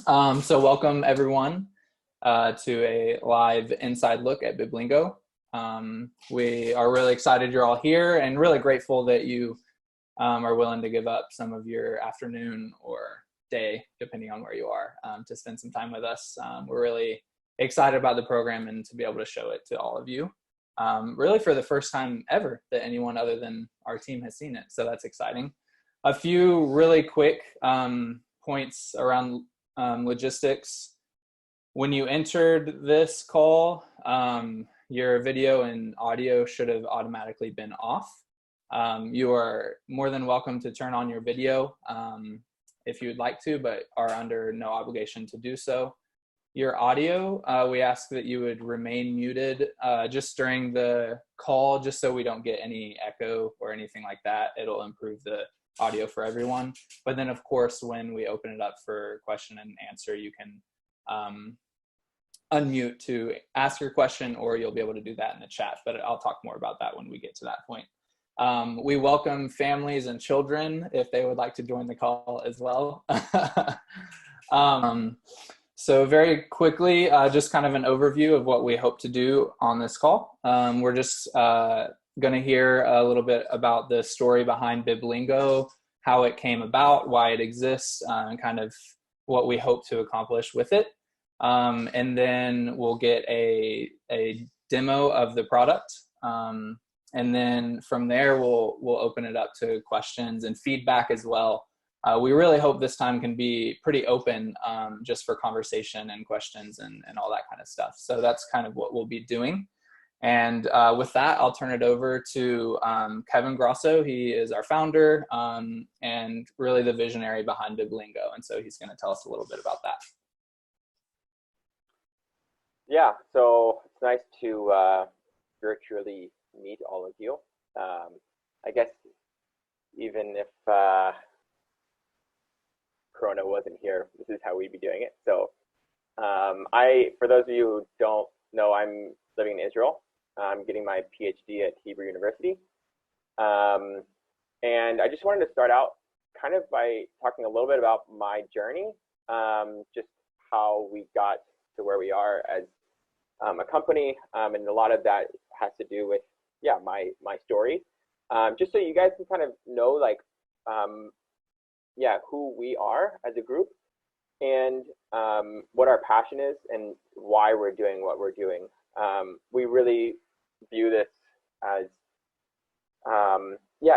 So welcome everyone to a live inside look at Biblingo. We are really excited you're all here and really grateful that you are willing to give up some of your afternoon or day, depending on where you are, to spend some time with us. We're really excited about the program and to be able to show it to all of you. Really for the first time ever that anyone other than our team has seen it. So that's exciting. A few really quick points around logistics. When you entered this call, your video and audio should have automatically been off. You are more than welcome to turn on your video if you would like to, but are under no obligation to do so. Your audio, we ask that you would remain muted just during the call, just so we don't get any echo or anything like that. It'll improve the audio for everyone. But then, of course, when we open it up for question and answer, you can unmute to ask your question, or you'll be able to do that in the chat. But I'll talk more about that when we get to that point. We welcome families and children if they would like to join the call as well. So very quickly, just kind of an overview of what we hope to do on this call. We're just going to hear a little bit about the story behind Biblingo, how it came about, why it exists, and kind of what we hope to accomplish with it. And then we'll get a demo of the product. And then from there, we'll open it up to questions and feedback as well. We really hope this time can be pretty open just for conversation and questions and all that kind of stuff. So that's kind of what we'll be doing. And with that, I'll turn it over to Kevin Grasso. He is our founder and really the visionary behind Biblingo. And so he's going to tell us a little bit about that. Yeah, so it's nice to virtually meet all of you. I guess even if Corona wasn't here, this is how we'd be doing it. So for those of you who don't know, I'm living in Israel. I'm getting my PhD at Hebrew University. And I just wanted to start out kind of by talking a little bit about my journey, just how we got to where we are as a company. And a lot of that has to do with, my story. Just so you guys can kind of know, like, who we are as a group and what our passion is and why we're doing what we're doing. We really view this as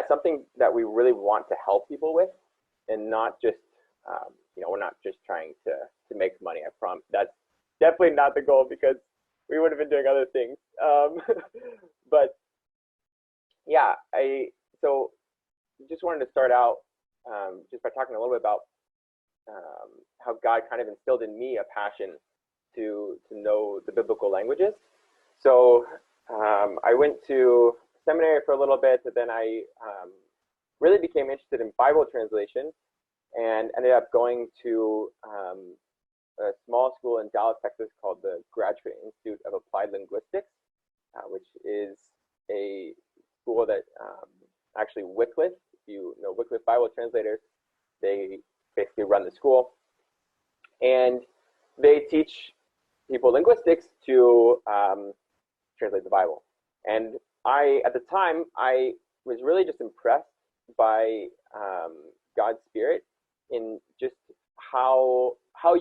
something that we really want to help people with, and not just we're not just trying to make money. I promise that's definitely not the goal, because we would have been doing other things. But yeah, I just wanted to start out just by talking a little bit about how God kind of instilled in me a passion to know the biblical languages. So I went to seminary for a little bit, but then I really became interested in Bible translation and ended up going to a small school in Dallas, Texas called the Graduate Institute of Applied Linguistics, which is a school that actually Wycliffe, if you know Wycliffe Bible translators, they basically run the school. And they teach people linguistics to translate the Bible. And at the time, I was really just impressed by God's Spirit in just how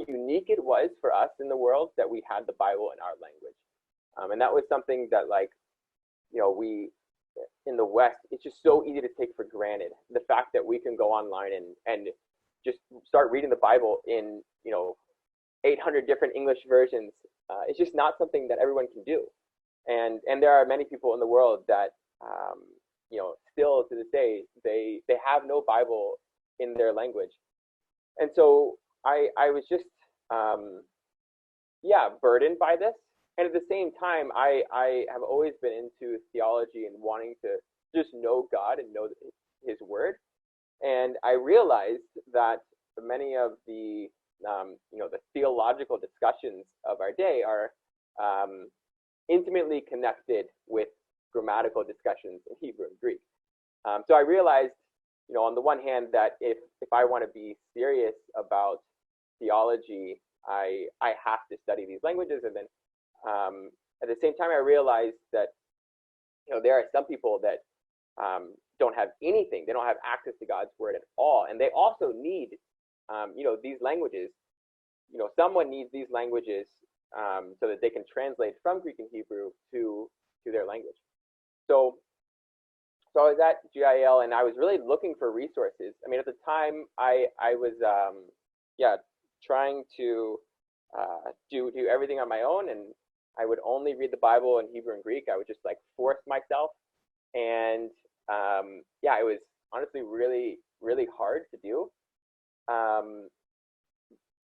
unique it was for us in the world that we had the Bible in our language. And that was something that, like, we in the West, it's just so easy to take for granted. The fact that we can go online and just start reading the Bible in 800 different English versions. It's just not something that everyone can do. And there are many people in the world that still to this day they have no Bible in their language. And so I was just burdened by this. And at the same time, I have always been into theology and wanting to just know God and know his word. And I realized that many of the the theological discussions of our day are intimately connected with grammatical discussions in Hebrew and Greek. So I realized, on the one hand, that if I want to be serious about theology, I have to study these languages. And then at the same time, I realized that, there are some people that don't have anything. They don't have access to God's word at all. And they also need, these languages. Someone needs these languages so that they can translate from Greek and Hebrew to their language. So I was at GIL, and I was really looking for resources. I mean, at the time, I was trying to do everything on my own, and I would only read the Bible in Hebrew and Greek. I would just like force myself, and it was honestly really, really hard to do.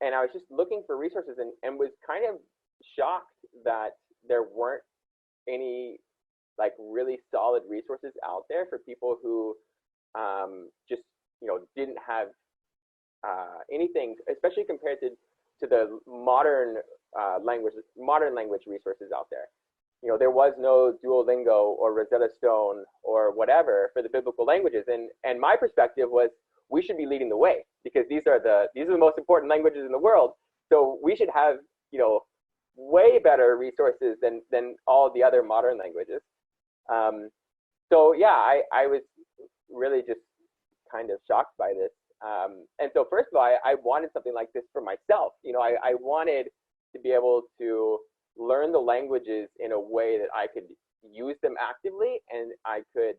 And I was just looking for resources, and was kind of shocked that there weren't any like really solid resources out there for people who just didn't have anything, especially compared to the modern language resources out there. There was no Duolingo or Rosetta Stone or whatever for the biblical languages, and my perspective was we should be leading the way because these are the most important languages in the world. So we should have way better resources than all the other modern languages. I was really just kind of shocked by this. And so first of all, I wanted something like this for myself. I wanted to be able to learn the languages in a way that I could use them actively, and I could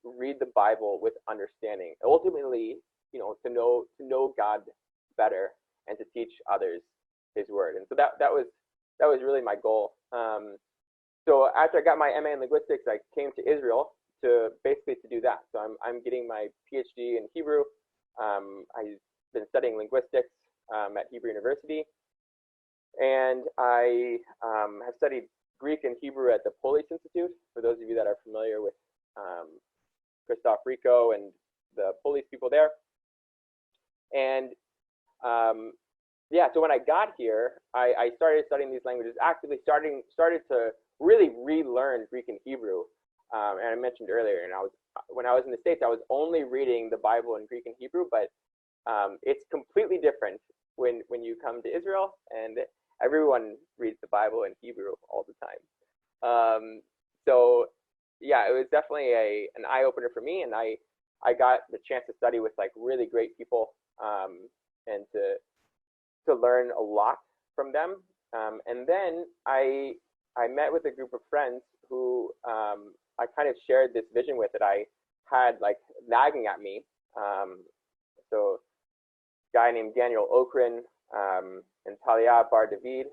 read the Bible with understanding. Ultimately, to know God better and to teach others His word. And so that was really my goal. So after I got my MA in linguistics, I came to Israel to do that. So I'm getting my PhD in Hebrew. I've been studying linguistics at Hebrew University, and I have studied Greek and Hebrew at the Polish Institute. For those of you that are familiar with Christoph Rico and the Polish people there, and so when I got here, I started studying these languages actively. Started to really relearn Greek and Hebrew. And I mentioned earlier, and when I was in the States, I was only reading the Bible in Greek and Hebrew, but it's completely different when you come to Israel, and everyone reads the Bible in Hebrew all the time. It was definitely an eye opener for me, and I got the chance to study with like really great people, and to learn a lot from them. And then I met with a group of friends who I kind of shared this vision with that I had like nagging at me. So a guy named Daniel Okrin and Talia Bar David,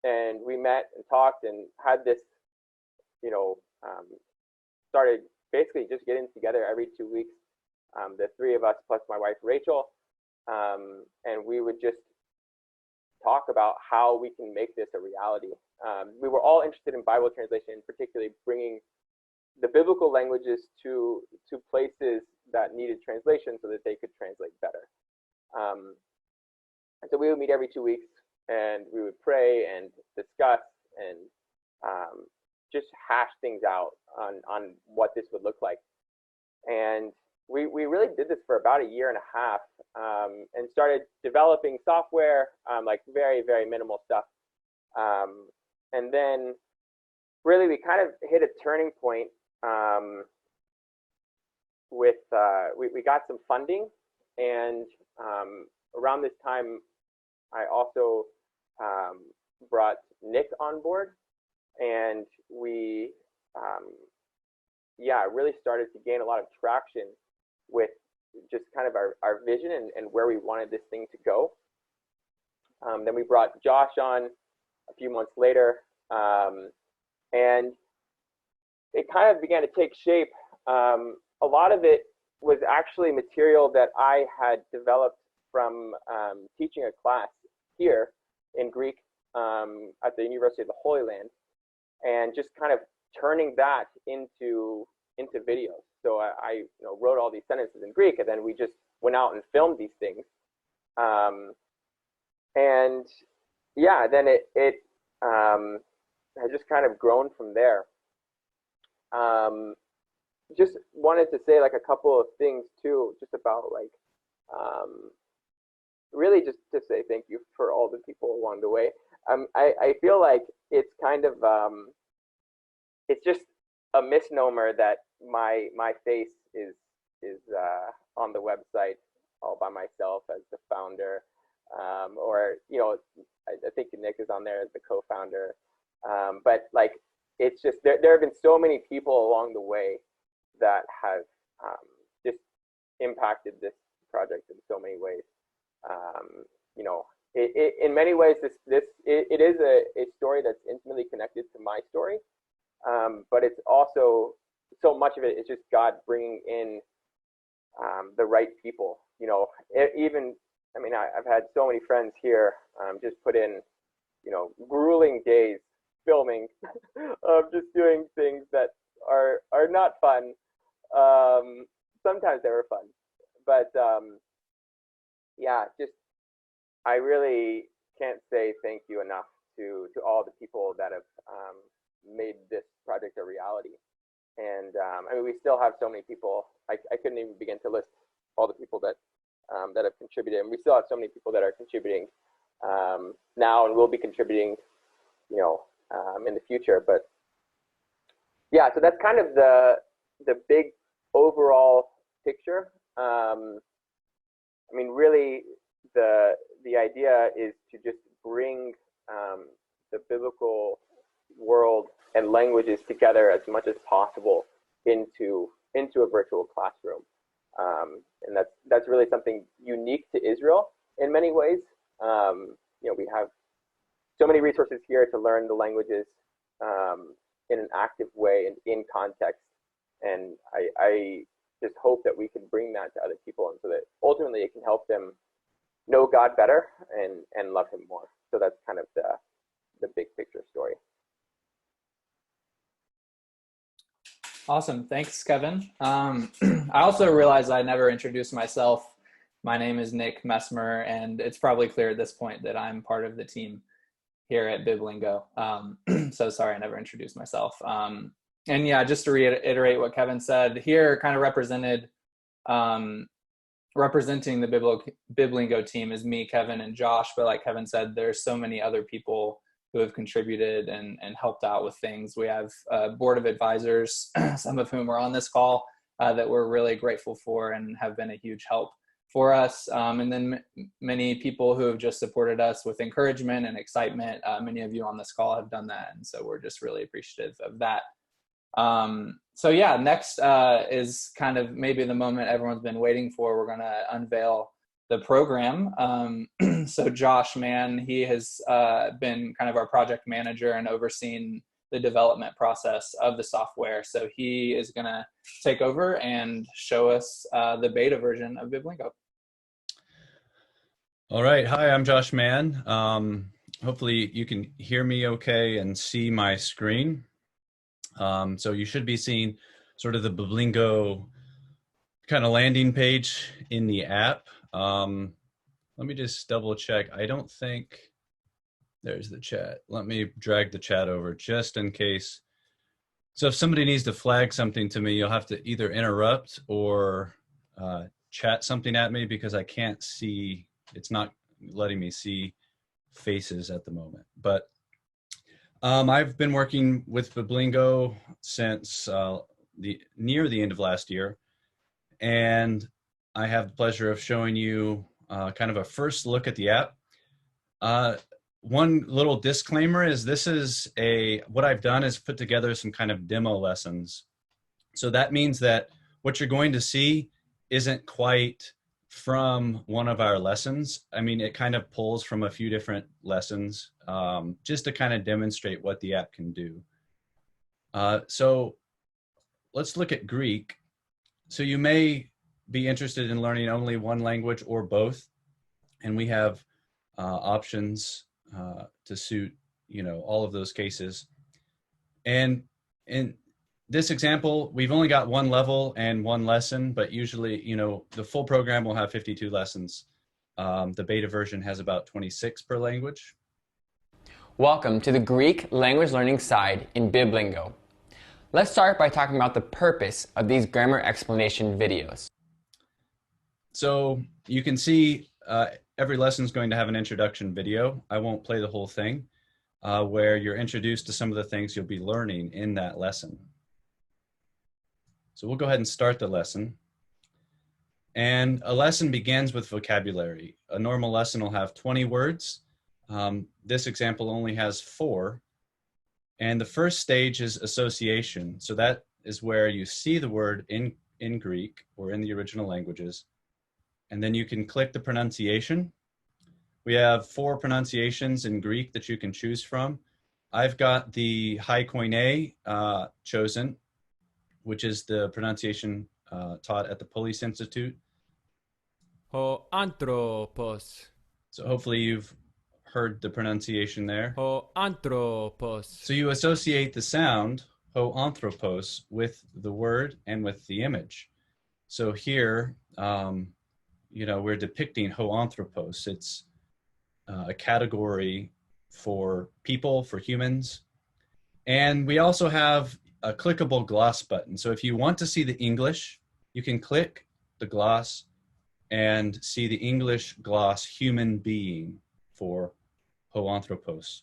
and we met and talked and had this, started basically just getting together every 2 weeks, the three of us plus my wife Rachel, and we would just talk about how we can make this a reality. We were all interested in Bible translation, particularly bringing the biblical languages to places that needed translation so that they could translate better. And so we would meet every 2 weeks, and we would pray and discuss and just hash things out on what this would look like. And we really did this for about a year and a half, and started developing software, like very, very minimal stuff. And then really we kind of hit a turning point with, we got some funding, and around this time I also brought Nick on board, and we really started to gain a lot of traction with just kind of our vision and where we wanted this thing to go. Then we brought Josh on a few months later, and it kind of began to take shape. A lot of it was actually material that I had developed from teaching a class here in Greek at the University of the Holy Land, and just kind of turning that into videos. So I wrote all these sentences in Greek, and then we just went out and filmed these things. Then it has just kind of grown from there. Just wanted to say like a couple of things too, just about really just to say thank you for all the people along the way. I feel like it's kind of it's just a misnomer that my face is on the website all by myself as the founder, or I think Nick is on there as the co-founder, but like it's just there have been so many people along the way that have just impacted this project in so many ways. In many ways, it is a story that's intimately connected to my story, but it's also so much of it is just God bringing in the right people. I've had so many friends here just put in, grueling days filming of just doing things that are not fun. Sometimes they were fun, but I really can't say thank you enough to all the people that have made this project a reality. And we still have so many people. I couldn't even begin to list all the people that have contributed, and we still have so many people that are contributing now and will be contributing, in the future. But yeah, so that's kind of the big overall picture. Really, the idea is to just bring the biblical world and languages together as much as possible into a virtual classroom, and that's really something unique to Israel in many ways. We have so many resources here to learn the languages in an active way and in context, and I just hope that we can bring that to other people, and so that ultimately it can help them know God better and love him more. So that's kind of the big picture story. Awesome. Thanks, Kevin. I also realized I never introduced myself. My name is Nick Mesmer, and it's probably clear at this point that I'm part of the team here at Biblingo. So sorry, I never introduced myself. And yeah, just to reiterate what Kevin said, here kind of representing the Biblingo team is me, Kevin, and Josh. But like Kevin said, there's so many other people who have contributed and helped out with things. We have a board of advisors, some of whom are on this call, that we're really grateful for and have been a huge help for us. And then many people who have just supported us with encouragement and excitement. Many of you on this call have done that. And so we're just really appreciative of that. So yeah, next is kind of maybe the moment everyone's been waiting for. We're going to unveil the program. So Josh Mann, he has been kind of our project manager and overseen the development process of the software. So he is going to take over and show us the beta version of Biblingo. All right. Hi, I'm Josh Mann. Hopefully you can hear me okay and see my screen. So you should be seeing sort of the Biblingo kind of landing page in the app. Let me just double check. I don't think there's the chat. Let me drag the chat over just in case. So if somebody needs to flag something to me, you'll have to either interrupt or chat something at me, because I can't see, it's not letting me see faces at the moment. But I've been working with Biblingo since near the end of last year, and I have the pleasure of showing you kind of a first look at the app. One little disclaimer is what I've done is put together some kind of demo lessons. So that means that what you're going to see isn't quite from one of our lessons. I mean, it kind of pulls from a few different lessons just to kind of demonstrate what the app can do. So let's look at Greek. So you may be interested in learning only one language or both, and we have options to suit all of those cases. And in this example, we've only got one level and one lesson, but usually the full program will have 52 lessons. The beta version has about 26 per language. Welcome to the Greek language learning side in Biblingo. Let's start by talking about the purpose of these grammar explanation videos. So you can see every lesson is going to have an introduction video. I won't play the whole thing, where you're introduced to some of the things you'll be learning in that lesson. So we'll go ahead and start the lesson. And a lesson begins with vocabulary. A normal lesson will have 20 words. This example only has 4. And the first stage is association. So that is where you see the word in Greek or in the original languages. And then you can click the pronunciation. We have 4 pronunciations in Greek that you can choose from. I've got the high koine chosen, which is the pronunciation taught at the Police Institute. Ho anthropos. So hopefully you've heard the pronunciation there. Ho anthropos. So you associate the sound, ho anthropos, with the word and with the image. So here, we're depicting ho anthropos. It's a category for people, for humans. And we also have a clickable gloss button. So if you want to see the English, you can click the gloss and see the English gloss human being for ho anthropos.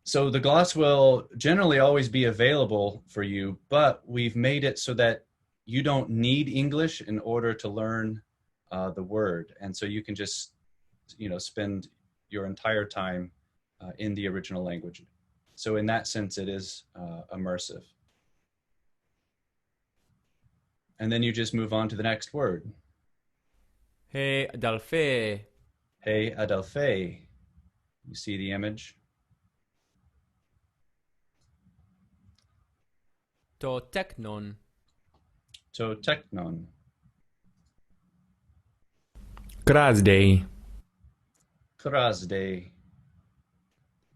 So the gloss will generally always be available for you, but we've made it so that you don't need English in order to learn the word. And so you can just, spend your entire time in the original language. So in that sense, it is immersive. And then you just move on to the next word. He adelphe. Hey adelphe. You see the image? To teknon. To teknon. Krasdei. Krasdei.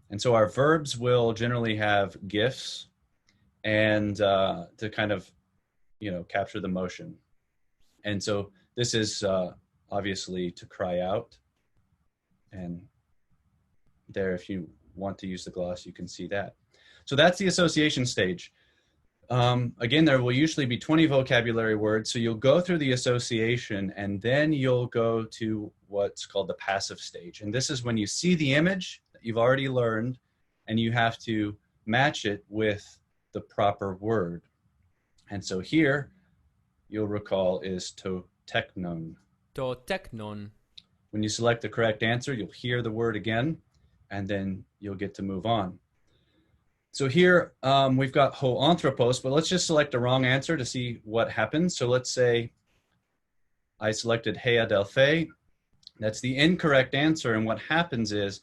And so our verbs will generally have gifs and to kind of, capture the motion. And so this is obviously to cry out. And there, if you want to use the gloss, you can see that. So that's the association stage. Again, there will usually be 20 vocabulary words. So you'll go through the association and then you'll go to what's called the passive stage. And this is when you see the image that you've already learned and you have to match it with the proper word. And so here, you'll recall, is to teknon. To teknon. When you select the correct answer, you'll hear the word again, and then you'll get to move on. So here, we've got ho anthropos, but let's just select a wrong answer to see what happens. So let's say I selected he adelphe. That's the incorrect answer, and what happens is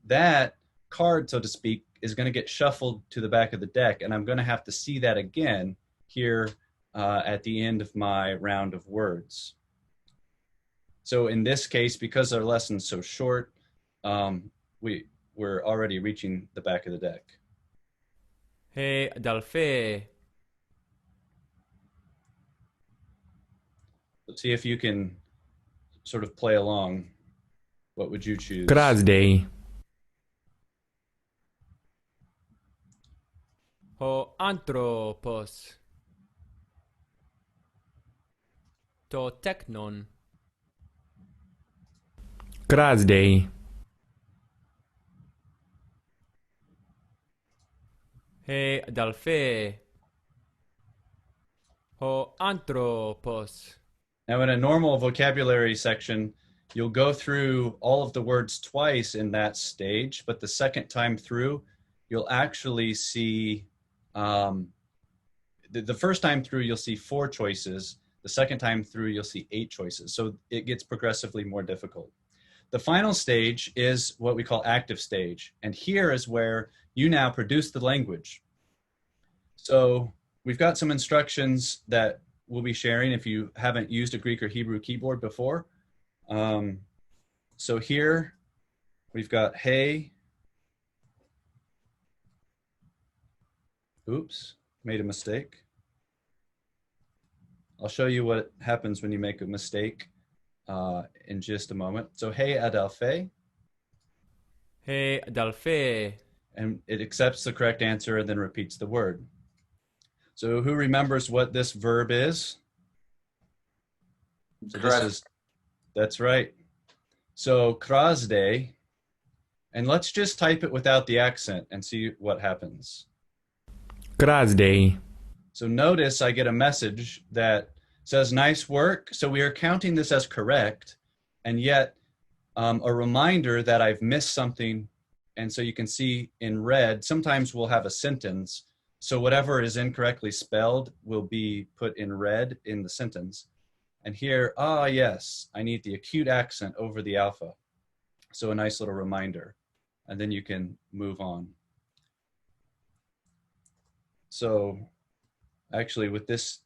that card, so to speak, is going to get shuffled to the back of the deck, and I'm going to have to see that again here at the end of my round of words. So in this case, because our lesson's so short, we're already reaching the back of the deck. He adelphe. Let's see if you can sort of play along. What would you choose? Krasdei. Ho anthropos. To teknon. Krasdei. He adelphe. Ho anthropos. Now in a normal vocabulary section, you'll go through all of the words twice in that stage, but the second time through, you'll actually see, the first time through, you'll see 4 choices. The second time through, you'll see 8 choices. So it gets progressively more difficult. The final stage is what we call active stage. And here is where you now produce the language. So we've got some instructions that we'll be sharing if you haven't used a Greek or Hebrew keyboard before. So here we've got hey. Oops, made a mistake. I'll show you what happens when you make a mistake in just a moment. So hey adelphe. He adelphe. And it accepts the correct answer and then repeats the word. So who remembers what this verb is? So this is, that's right. So krasde, and let's just type it without the accent and see what happens. Krasday. So notice I get a message that says nice work. So we are counting this as correct, and yet a reminder that I've missed something. And so you can see in red, sometimes we'll have a sentence. So whatever is incorrectly spelled will be put in red in the sentence. And here, yes, I need the acute accent over the alpha. So a nice little reminder. And then you can move on. So actually with this,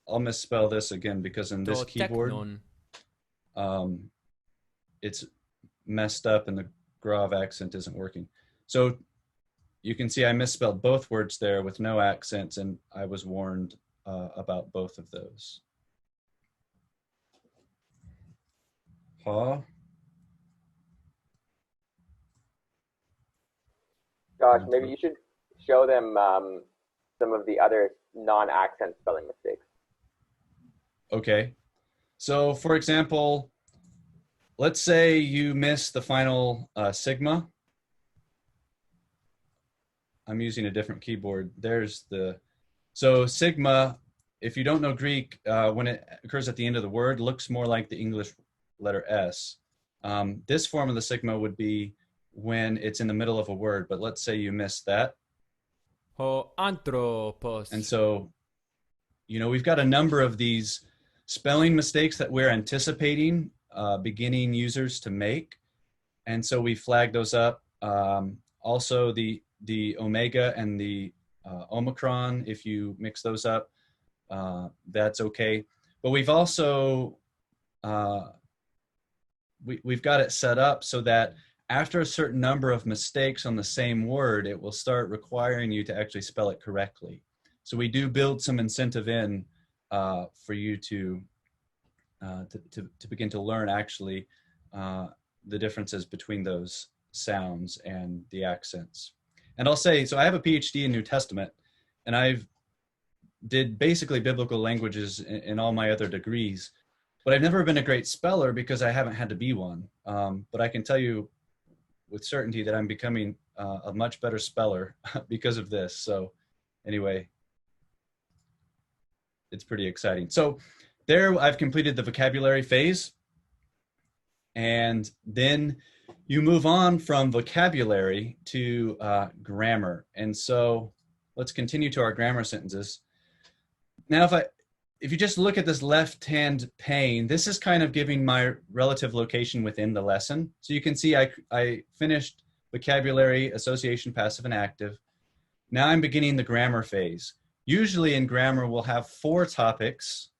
I'll misspell this again because in this keyboard, it's messed up and the grav accent isn't working. So you can see I misspelled both words there with no accents, and I was warned about both of those. Ha. Josh, maybe you should show them some of the other non-accent spelling mistakes. Okay. So for example, let's say you miss the final sigma. I'm using a different keyboard. So sigma, if you don't know Greek, when it occurs at the end of the word, looks more like the English letter S. This form of the sigma would be when it's in the middle of a word, but let's say you missed that. Ho anthropos. And so, we've got a number of these spelling mistakes that we're anticipating beginning users to make. And so we flag those up. Also the omega and the omicron, if you mix those up, that's okay. But we've also, we've got it set up so that after a certain number of mistakes on the same word, it will start requiring you to actually spell it correctly. So we do build some incentive in for you to begin to learn actually the differences between those sounds and the accents. And I'll say, so I have a PhD in New Testament, and I've did basically biblical languages in all my other degrees, but I've never been a great speller because I haven't had to be one. But I can tell you with certainty that I'm becoming a much better speller because of this. So anyway, it's pretty exciting. So there I've completed the vocabulary phase, and then you move on from vocabulary to grammar. And so let's continue to our grammar sentences. Now, if you just look at this left-hand pane, this is kind of giving my relative location within the lesson. So you can see I finished vocabulary, association, passive, and active. Now I'm beginning the grammar phase. Usually in grammar, we'll have 4 topics.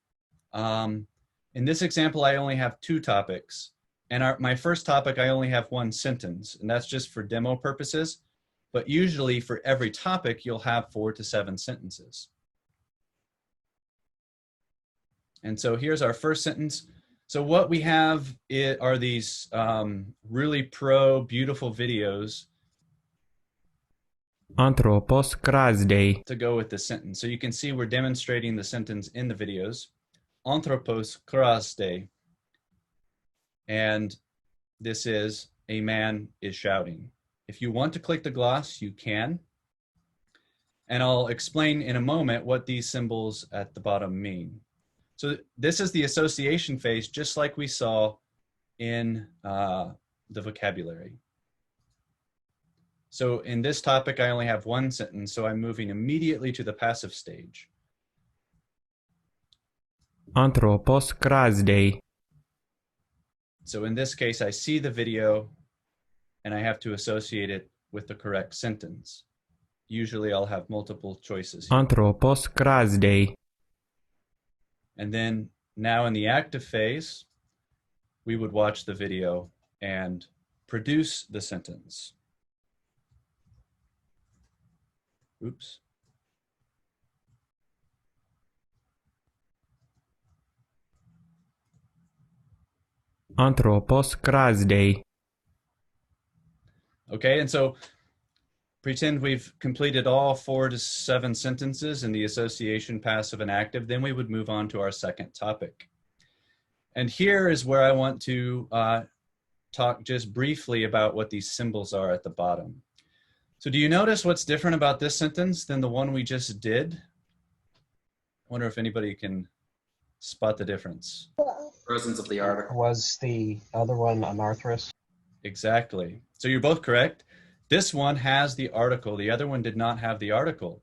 In this example, I only have 2 topics. And my first topic, I only have 1 sentence, and that's just for demo purposes. But usually for every topic, you'll have 4 to 7 sentences. And so here's our first sentence. So what we have are these really beautiful videos Anthropos krasdei. to go with the sentence. So you can see we're demonstrating the sentence in the videos. Anthropos krasdei. And this is a man is shouting. If you want to click the gloss, you can. And I'll explain in a moment what these symbols at the bottom mean. So this is the association phase, just like we saw in the vocabulary. So in this topic, I only have 1 sentence, so I'm moving immediately to the passive stage. Anthropos krasdei. So in this case, I see the video and I have to associate it with the correct sentence. Usually I'll have multiple choices here. Anthropos krasdei. And then now in the active phase, we would watch the video and produce the sentence. Oops. Anthropos krasdei. Okay, and so pretend we've completed all 4 to 7 sentences in the association, passive, and active. Then we would move on to our second topic. And here is where I want to talk just briefly about what these symbols are at the bottom. So do you notice what's different about this sentence than the one we just did? I wonder if anybody can spot the difference. Presence of the article. Was the other one anarthrous? Exactly. So you're both correct. This one has the article. The other one did not have the article.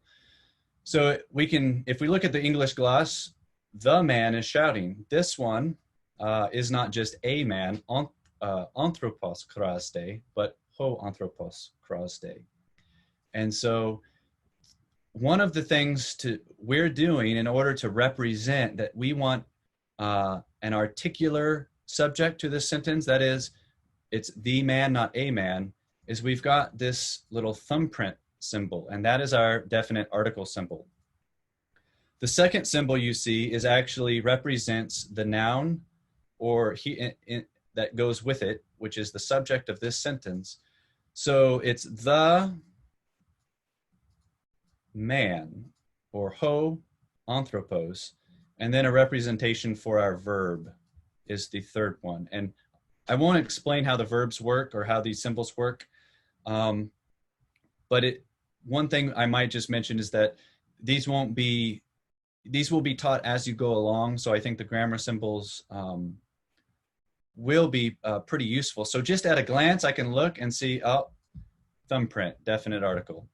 So we can, if we look at the English gloss, the man is shouting. This one is not just a man, anthropos kraste, but ho anthropos kraste. And so one of the things we're doing in order to represent that we want an articular subject to this sentence, that is, it's the man, not a man, is we've got this little thumbprint symbol, and that is our definite article symbol. The second symbol you see is actually represents the noun or that goes with it, which is the subject of this sentence. So it's the man, or ho anthropos, and then a representation for our verb is the third one. And I won't explain how the verbs work or how these symbols work, but one thing I might just mention is that these will be taught as you go along, so I think the grammar symbols will be pretty useful. So just at a glance, I can look and see, oh, thumbprint, definite article.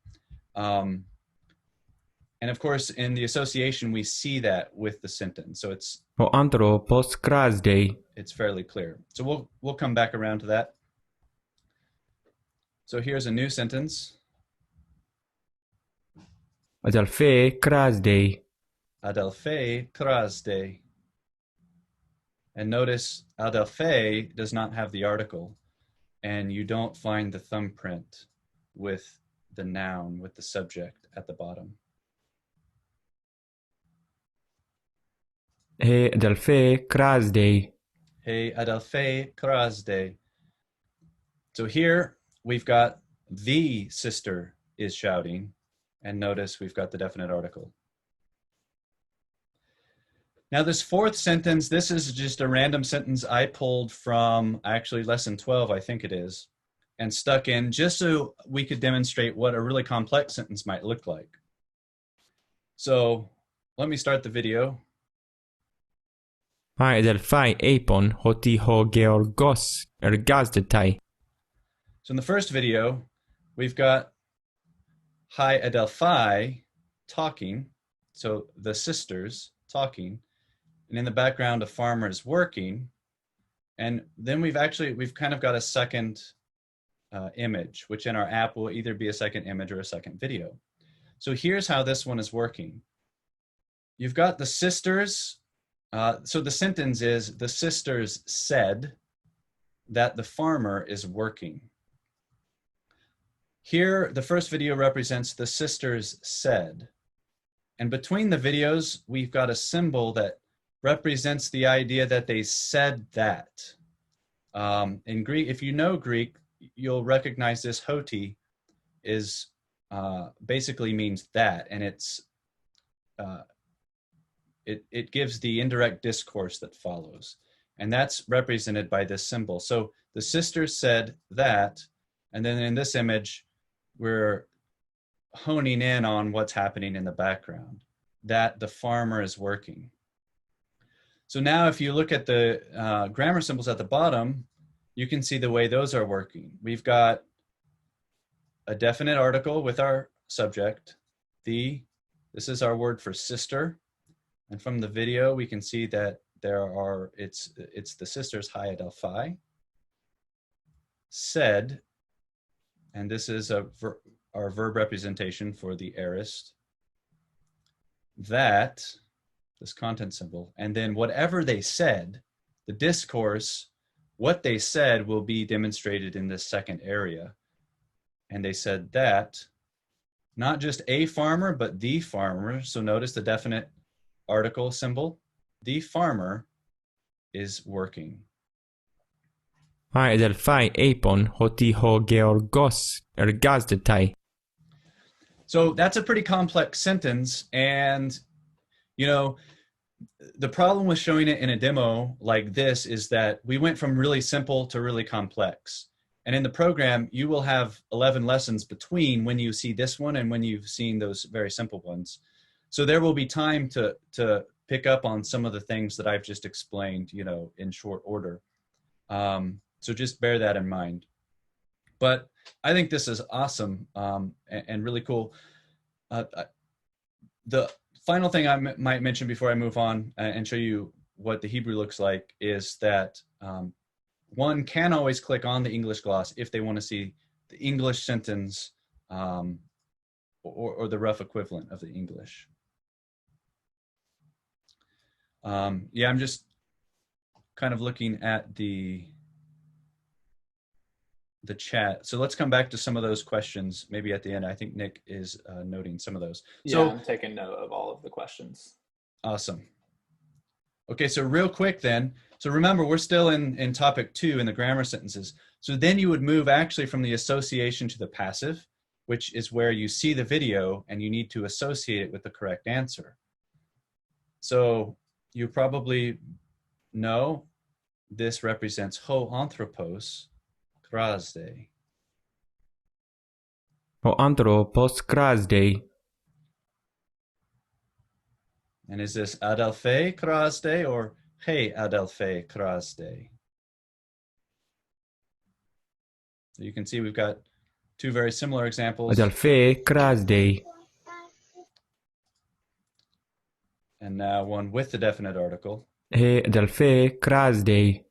And of course, in the association, we see that with the sentence. So it's O anthropos kraste. it's fairly clear. So we'll come back around to that. So here's a new sentence. Adelphe kraste. Adelphe kraste. And notice Adelphe does not have the article, and you don't find the thumbprint with the noun, with the subject at the bottom. He adelphe kraste. Hey Adelphe kraste. So here we've got the sister is shouting, and notice we've got the definite article. Now this fourth sentence, this is just a random sentence I pulled from actually lesson 12, I think it is, and stuck in just so we could demonstrate what a really complex sentence might look like. So let me start the video. Hai adelphai epon hoti ho georgos ergazdetai. So in the first video, we've got Hi Adelphi talking, so the sisters talking, and in the background a farmer is working, and then we've kind of got a second image, which in our app will either be a second image or a second video. So here's how this one is working. You've got the sisters, so the sentence is, the sisters said that the farmer is working. Here, the first video represents the sisters said. And between the videos, we've got a symbol that represents the idea that they said that. In Greek, if you know Greek, you'll recognize this hoti is basically means that, and it gives the indirect discourse that follows. And that's represented by this symbol. So the sisters said that, and then in this image, we're honing in on what's happening in the background, that the farmer is working. So now if you look at the grammar symbols at the bottom, you can see the way those are working. We've got a definite article with our subject, this is our word for sister. And from the video, we can see that it's the sisters, Hi Adelphi, said, and this is our verb representation for the aorist, that, this content symbol, and then whatever they said, the discourse, what they said will be demonstrated in this second area. And they said that, not just a farmer, but the farmer. So notice the definite article symbol, the farmer is working. Hai adelphai epon hoti ho georgos ergazdetai. So that's a pretty complex sentence, and you know, the problem with showing it in a demo like this is that we went from really simple to really complex. And in the program, you will have 11 lessons between when you see this one and when you've seen those very simple ones. So there will be time to pick up on some of the things that I've just explained, you know, in short order. So just bear that in mind. But I think this is awesome and really cool. The final thing I might mention before I move on and show you what the Hebrew looks like is that one can always click on the English gloss if they want to see the English sentence or the rough equivalent of the English. Yeah, I'm just kind of looking at the chat. So let's come back to some of those questions maybe at the end. I think Nick is noting some of those. Yeah, So I'm taking note of all of the questions. awesome. Okay, so real quick then. So remember, we're still in topic 2 in the grammar sentences. So then you would move actually from the association to the passive, which is where you see the video and you need to associate it with the correct answer. So you probably know this represents ho anthropos krasde. Ο άνθρωπος κράζεται. And is this adelphe krasde or he adelphe krasde? So you can see we've got 2 very similar examples. Αδελφέ κράζεται. And now one with the definite article. Αδελφέ κράζεται.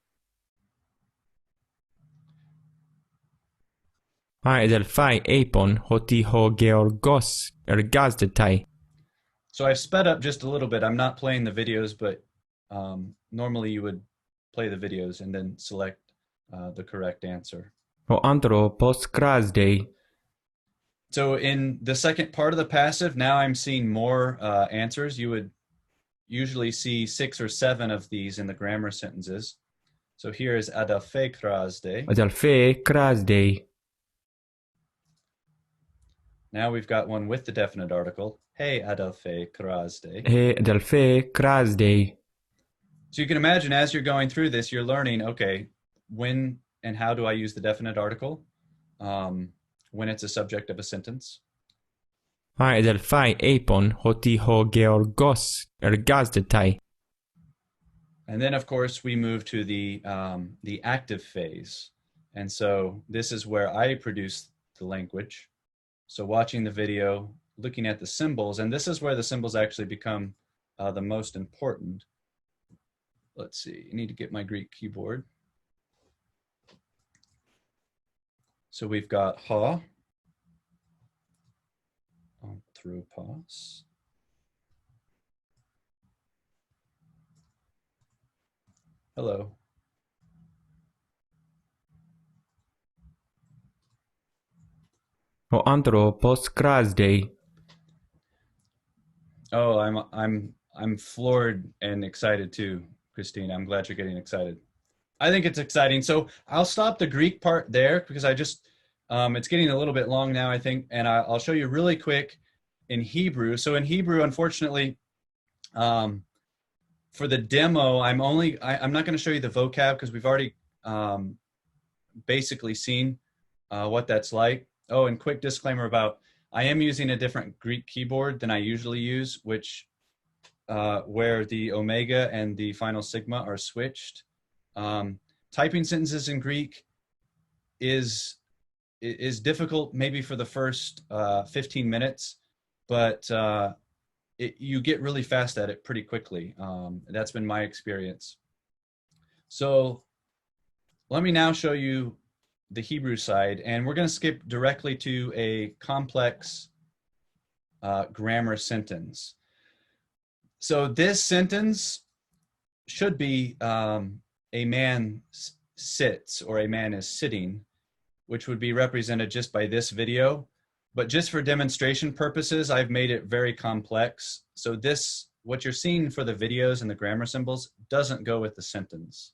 Αδελφάι είπαν ότι ο Γεωργός εργάζεται. So I've sped up just a little bit. I'm not playing the videos, but normally you would play the videos and then select the correct answer. Ο άνθρωπος κράζεται. So in the second part of the passive, now I'm seeing more answers. You would usually see 6 or 7 of these in the grammar sentences. So here is adalphe krasde. Αδελφέ κράζεται. Now we've got one with the definite article. Hey adalphe krasde. Αδελφέ κράζεται. So you can imagine as you're going through this, you're learning, okay, when and how do I use the definite article when it's a subject of a sentence. Αδελφάι είπαν ότι ο Γεωργός εργάζεται. And then, of course, we move to the active phase. And so this is where I produce the language. So watching the video, looking at the symbols, and this is where the symbols actually become the most important. Let's see, I need to get my Greek keyboard. So we've got ha, anthropos, hello. Ο άνθρωπος κράζεται. Oh, I'm floored and excited too, Christine. I'm glad you're getting excited. I think it's exciting. So I'll stop the Greek part there because I just, it's getting a little bit long now, I think, and I'll show you really quick in Hebrew. So in Hebrew, unfortunately, for the demo, I'm not going to show you the vocab because we've already basically seen what that's like. Oh, and quick disclaimer about, I am using a different Greek keyboard than I usually use, which where the omega and the final sigma are switched. Typing sentences in Greek is difficult maybe for the first 15 minutes, but you get really fast at it pretty quickly. That's been my experience. So let me now show you the Hebrew side, and we're going to skip directly to a complex grammar sentence. So this sentence should be a man sits or a man is sitting, which would be represented just by this video. But just for demonstration purposes, I've made it very complex. So this, what you're seeing for the videos and the grammar symbols, doesn't go with the sentence.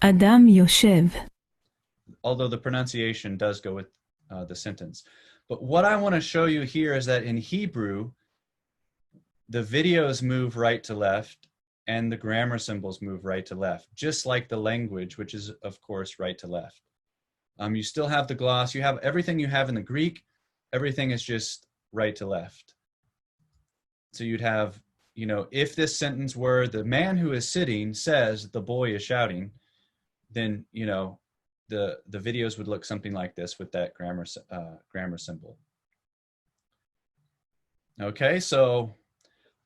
אדם יושב. Although the pronunciation does go with the sentence. But what I want to show you here is that in Hebrew, the videos move right to left and the grammar symbols move right to left, just like the language, which is, of course, right to left. You still have the gloss. You have everything you have in the Greek. Everything is just right to left. So you'd have, you know, if this sentence were the man who is sitting says the boy is shouting, then, you know, the videos would look something like this with that grammar symbol. Okay, so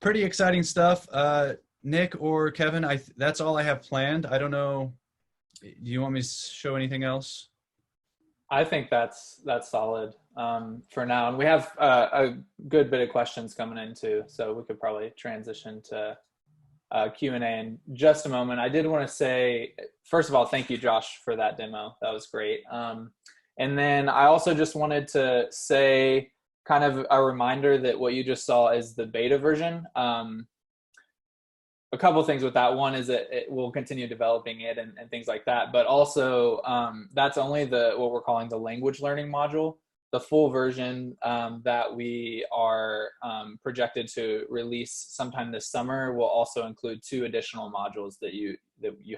pretty exciting stuff. Nick or Kevin, that's all I have planned. I don't know. Do you want me to show anything else? I think that's solid for now, and we have a good bit of questions coming in too, so we could probably transition to Q&A in just a moment. I did want to say, first of all, thank you, Josh, for that demo. That was great. And then I also just wanted to say, kind of a reminder that what you just saw is the beta version. A couple of things with that. One is that it will continue developing it and things like that. But also, that's only what we're calling the language learning module. The full version that we are projected to release sometime this summer will also include 2 additional modules that you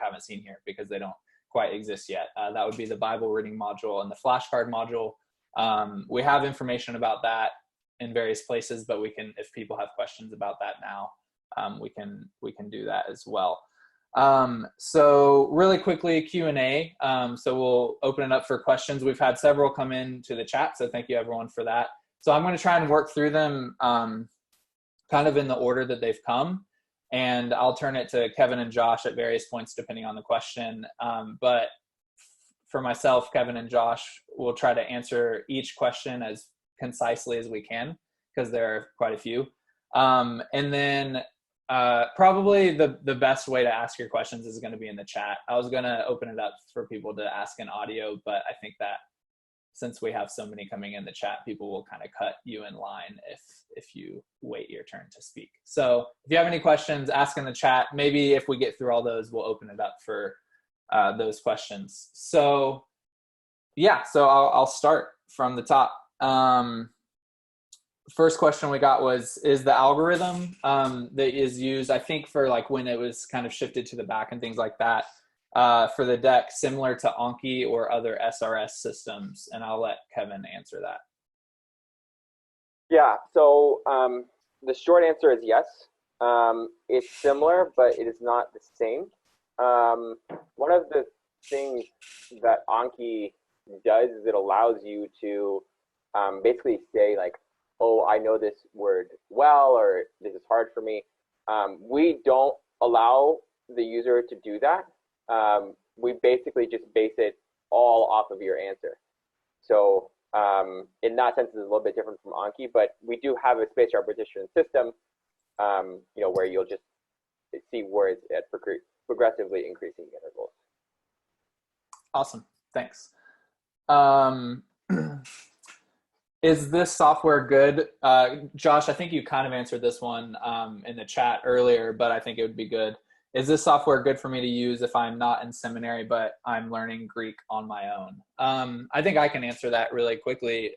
haven't seen here because they don't quite exist yet. That would be the Bible reading module and the flashcard module. We have information about that in various places, but we can, if people have questions about that now, we can do that as well. So really quickly, Q&A. So we'll open it up for questions. We've had several come in to the chat, so thank you everyone for that. So I'm going to try and work through them kind of in the order that they've come, and I'll turn it to Kevin and Josh at various points depending on the question. But for myself, Kevin and Josh will try to answer each question as concisely as we can because there are quite a few. And then probably the best way to ask your questions is going to be in the chat. I was going to open it up for people to ask in audio, but I think that since we have so many coming in the chat, people will kind of cut you in line if you wait your turn to speak. So if you have any questions, ask in the chat. Maybe if we get through all those, we'll open it up for those questions. So yeah, so I'll start from the top. First question we got was, is the algorithm that is used, I think for like when it was kind of shifted to the back and things like that, for the deck similar to Anki or other SRS systems? And I'll let Kevin answer that. Yeah, so the short answer is yes. It's similar, but it is not the same. One of the things that Anki does is it allows you to basically say like, oh, I know this word well, or this is hard for me. We don't allow the user to do that. We basically just base it all off of your answer. So in that sense, it's a little bit different from Anki, but we do have a spaced repetition system, you know, where you'll just see words at progressively increasing intervals. Awesome, thanks. Is this software good? Josh, I think you kind of answered this one in the chat earlier, but I think it would be good. Is this software good for me to use if I'm not in seminary, but I'm learning Greek on my own? I think I can answer that really quickly.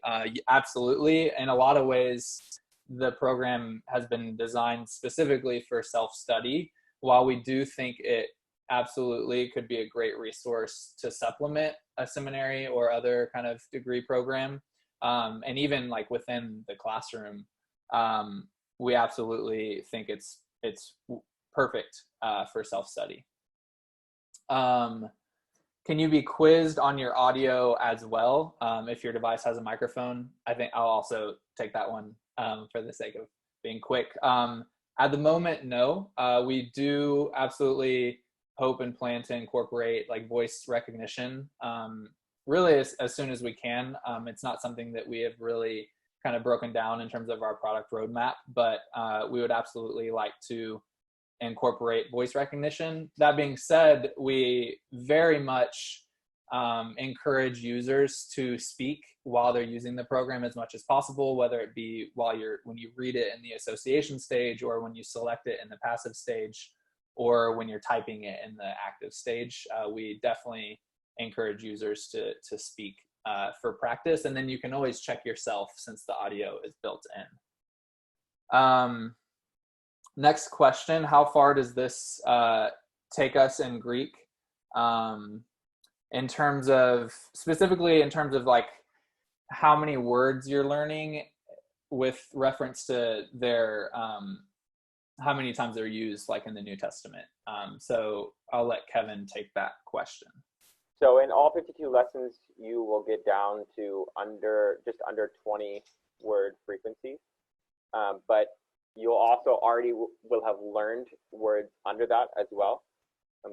Absolutely. In a lot of ways, the program has been designed specifically for self-study. While we do think it absolutely could be a great resource to supplement a seminary or other kind of degree program, and even like within the classroom, we absolutely think it's perfect for self-study. Can you be quizzed on your audio as well if your device has a microphone? I think I'll also take that one for the sake of being quick. At the moment, no. We do absolutely hope and plan to incorporate like voice recognition really as soon as we can. It's not something that we have really kind of broken down in terms of our product roadmap, but we would absolutely like to incorporate voice recognition. That being said, we very much encourage users to speak while they're using the program as much as possible, whether it be when you read it in the association stage, or when you select it in the passive stage, or when you're typing it in the active stage. We definitely encourage users to speak for practice, and then you can always check yourself since the audio is built in. Next question, how far does this take us in Greek? In terms of, specifically in terms of like how many words you're learning with reference to their, how many times they're used like in the New Testament. So I'll let Kevin take that question. So in all 52 lessons, you will get down to just under 20 word frequencies. But you'll also already will have learned words under that as well.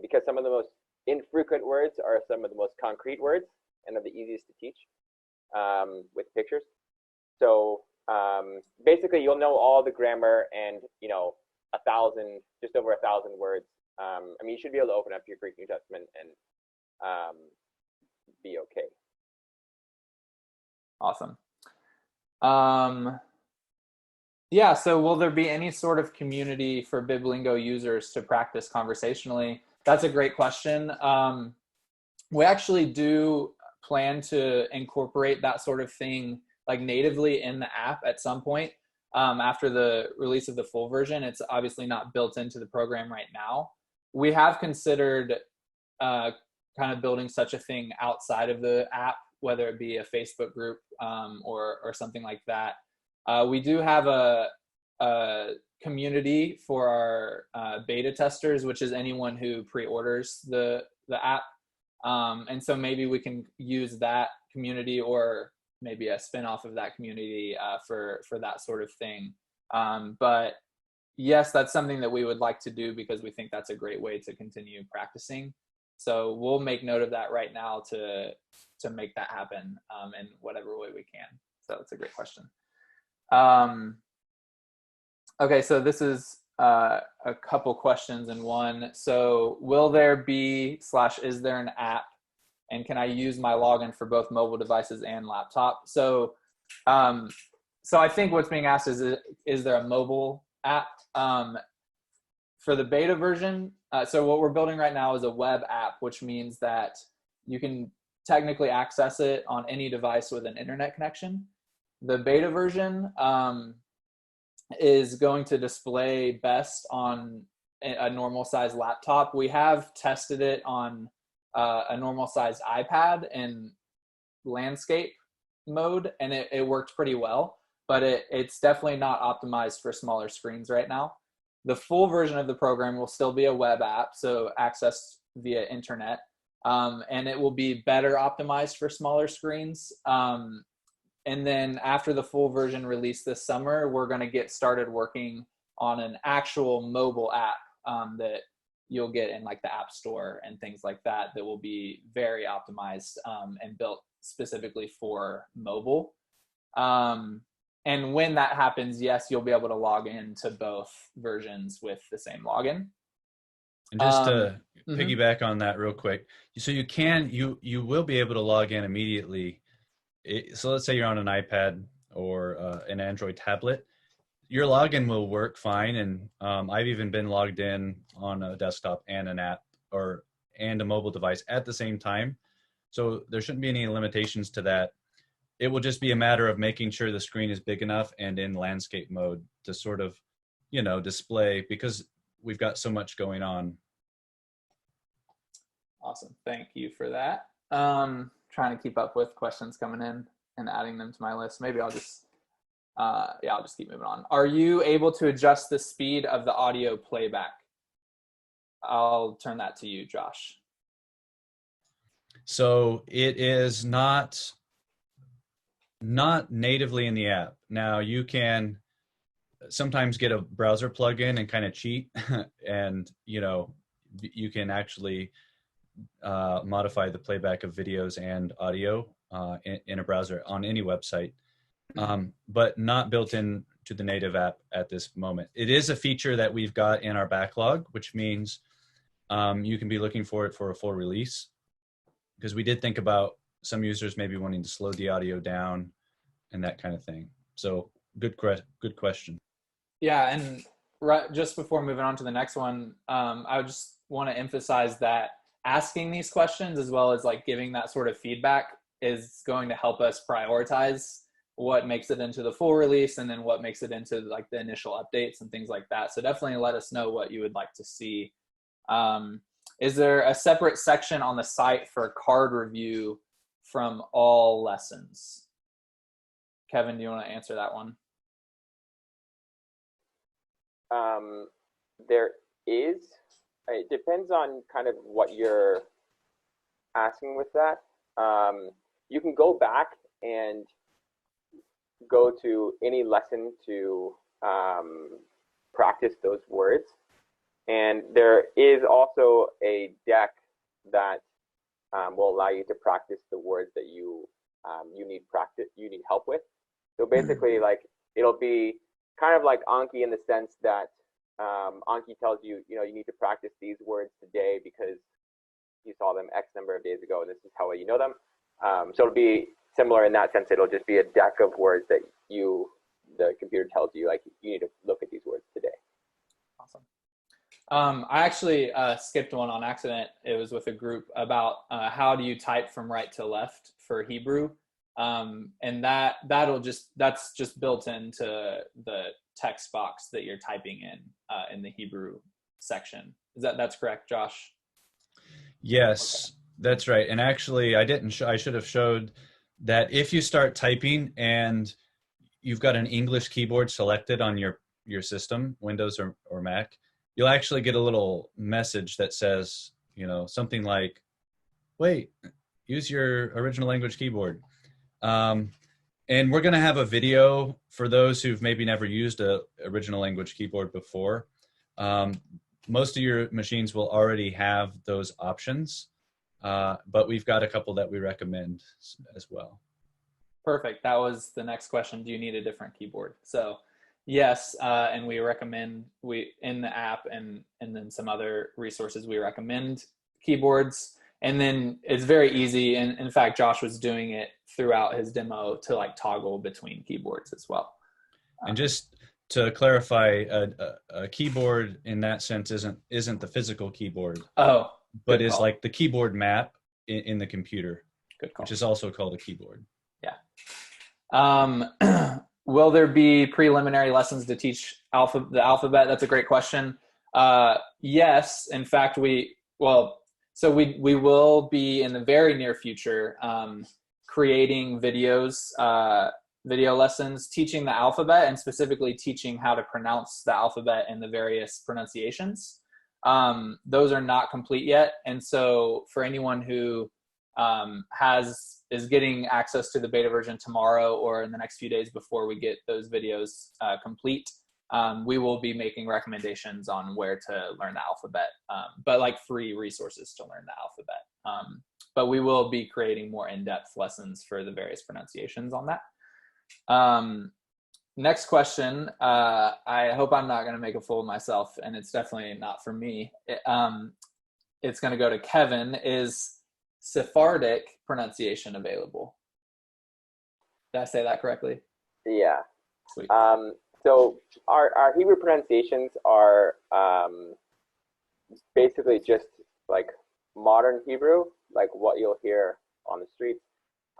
Because some of the most infrequent words are some of the most concrete words and are the easiest to teach with pictures. So basically you'll know all the grammar and, you know, just over 1,000 words. I mean, you should be able to open up your Greek New Testament and be okay. Awesome. Yeah, so will there be any sort of community for Biblingo users to practice conversationally? That's a great question. We actually do plan to incorporate that sort of thing like natively in the app at some point after the release of the full version. It's obviously not built into the program right now. We have considered kind of building such a thing outside of the app, whether it be a Facebook group or something like that. We do have a community for our beta testers, which is anyone who pre-orders the app. And so maybe we can use that community or maybe a spin-off of that community for that sort of thing. But yes, that's something that we would like to do because we think that's a great way to continue practicing. So we'll make note of that right now to make that happen in whatever way we can. So that's a great question. Okay, so this is a couple questions in one. So will there be / is there an app, and can I use my login for both mobile devices and laptop? So so I think what's being asked is there a mobile app? For the beta version, so what we're building right now is a web app, which means that you can technically access it on any device with an internet connection. The beta version is going to display best on a normal size laptop. We have tested it on a normal sized iPad in landscape mode, and it worked pretty well, but it's definitely not optimized for smaller screens right now. The full version of the program will still be a web app, so accessed via internet, and it will be better optimized for smaller screens. And then after the full version release this summer, we're going to get started working on an actual mobile app that you'll get in like the App Store and things like that will be very optimized and built specifically for mobile. And when that happens, yes, you'll be able to log into both versions with the same login. And just to piggyback on that real quick, so you will be able to log in immediately. So let's say you're on an iPad or an Android tablet, your login will work fine. And I've even been logged in on a desktop and an app and a mobile device at the same time. So there shouldn't be any limitations to that. It will just be a matter of making sure the screen is big enough and in landscape mode to sort of, display, because we've got so much going on. Awesome. Thank you for that. Trying to keep up with questions coming in and adding them to my list. Maybe I'll just keep moving on. Are you able to adjust the speed of the audio playback? I'll turn that to you, Josh. So it is not natively in the app. Now you can sometimes get a browser plugin and kind of cheat and you can actually modify the playback of videos and audio in a browser on any website, but not built in to the native app at this moment. It is a feature that we've got in our backlog, which means you can be looking for it for a full release, because we did think about some users maybe wanting to slow the audio down and that kind of thing. So good question. Yeah, and just before moving on to the next one, I just want to emphasize that asking these questions as well as like giving that sort of feedback is going to help us prioritize what makes it into the full release, and then what makes it into like the initial updates and things like that. So definitely let us know what you would like to see. Is there a separate section on the site for card review from all lessons? Kevin, do you want to answer that one? There is. It depends on kind of what you're asking with that. You can go back and go to any lesson to practice those words. And there is also a deck that will allow you to practice the words that you need help with. So basically, like, it'll be kind of like Anki in the sense that Anki tells you, you need to practice these words today because you saw them X number of days ago, and this is how well you know them. So it'll be similar in that sense. It'll just be a deck of words that the computer tells you, like, you need to look at these words today. Awesome. I actually skipped one on accident. It was with a group about how do you type from right to left for Hebrew. And that's just built into the text box that you're typing in the Hebrew section. That's correct, Josh? Yes, okay. That's right. And actually, I should have showed that if you start typing and you've got an English keyboard selected on your system, Windows or Mac, you'll actually get a little message that says, something like, wait, use your original language keyboard. And we're going to have a video for those who've maybe never used a original language keyboard before. Most of your machines will already have those options, but we've got a couple that we recommend as well. Perfect. That was the next question. Do you need a different keyboard? So yes, and we recommend, in the app and then some other resources, we recommend keyboards. And then it's very easy. And in fact, Josh was doing it throughout his demo to like toggle between keyboards as well. And just to clarify, a keyboard in that sense isn't the physical keyboard. Oh, but is like the keyboard map in the computer, which is also called a keyboard. Yeah. Will there be preliminary lessons to teach the alphabet? That's a great question. Yes. In fact, we will be in the very near future creating video lessons teaching the alphabet, and specifically teaching how to pronounce the alphabet and the various pronunciations. Those are not complete yet. And so for anyone who is getting access to the beta version tomorrow or in the next few days before we get those videos complete, we will be making recommendations on where to learn the alphabet, but like free resources to learn the alphabet. But we will be creating more in-depth lessons for the various pronunciations on that. Next question. I hope I'm not going to make a fool of myself, and it's definitely not for me. It's going to go to Kevin. Is Sephardic pronunciation available? Did I say that correctly? Yeah. Sweet. So our Hebrew pronunciations are basically just like modern Hebrew, like what you'll hear on the streets,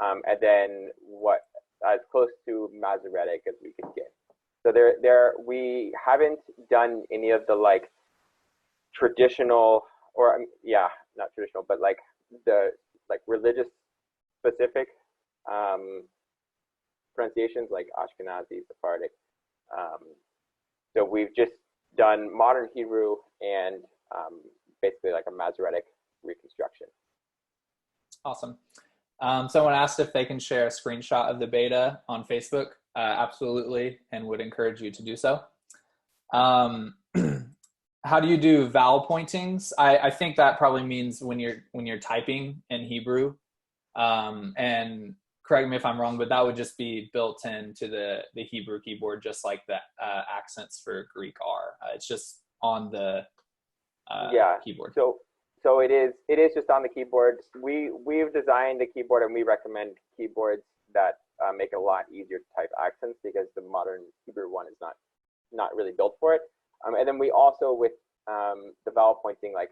and then what as close to Masoretic as we could get. So we haven't done any of the like traditional, or not traditional, but like the like religious specific pronunciations like Ashkenazi, Sephardic. So we've just done modern Hebrew and basically like a Masoretic reconstruction. Awesome. Someone asked if they can share a screenshot of the beta on Facebook. Absolutely, and would encourage you to do so. How do you do vowel pointings? I think that probably means when you're typing in Hebrew. And correct me if I'm wrong, but that would just be built into the Hebrew keyboard, just like the accents for Greek are. It's just on the keyboard. So it is just on the keyboard. We've designed the keyboard, and we recommend keyboards that make it a lot easier to type accents, because the modern Hebrew one is not really built for it. And then we also, with the vowel pointing, like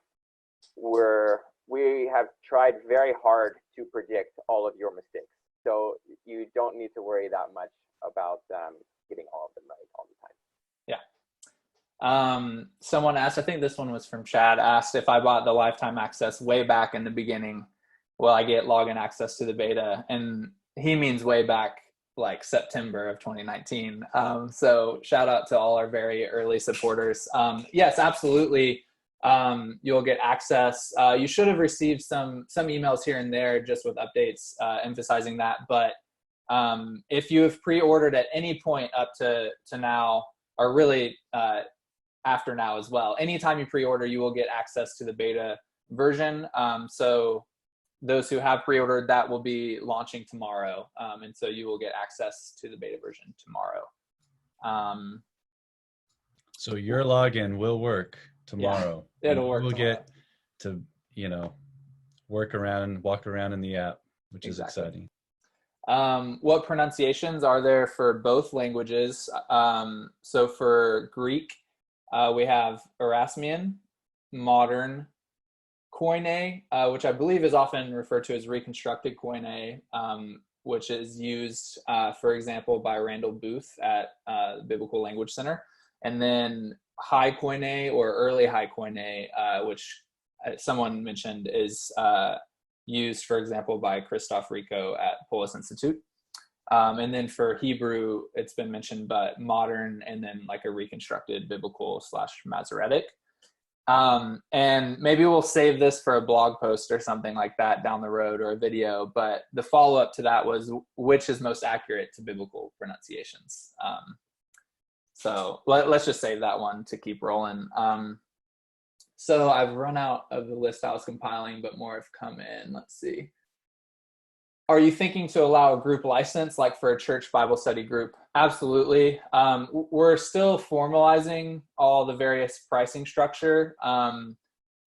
we have tried very hard to predict all of your mistakes. So you don't need to worry that much about getting all of them right all the time. Yeah. Someone asked, I think this one was from Chad, asked if I bought the lifetime access way back in the beginning, will I get login access to the beta? And he means way back like September of 2019. So shout out to all our very early supporters. Yes, absolutely. You'll get access. You should have received some emails here and there just with updates emphasizing that. But if you have pre-ordered at any point up to now, or really after now as well, anytime you pre-order, you will get access to the beta version. So those who have pre-ordered, that will be launching tomorrow. And so you will get access to the beta version tomorrow. So your login will work tomorrow. Yeah, it'll work. We'll tomorrow. get to, walk around in the app, which is exciting. What pronunciations are there for both languages? So for Greek, we have Erasmian, Modern, Koine, which I believe is often referred to as reconstructed Koine, which is used, for example, by Randall Booth at the Biblical Language Center. And then High Koine or Early High Koine, which someone mentioned is used, for example, by Christoph Rico at Polis Institute. And then for Hebrew, it's been mentioned, but Modern and then like a reconstructed Biblical / Masoretic. And maybe we'll save this for a blog post or something like that down the road, or a video, but the follow-up to that was which is most accurate to biblical pronunciations. So let's just save that one to keep rolling. So I've run out of the list I was compiling, but more have come in. Let's see. Are you thinking to allow a group license, like for a church Bible study group? Absolutely. We're still formalizing all the various pricing structure.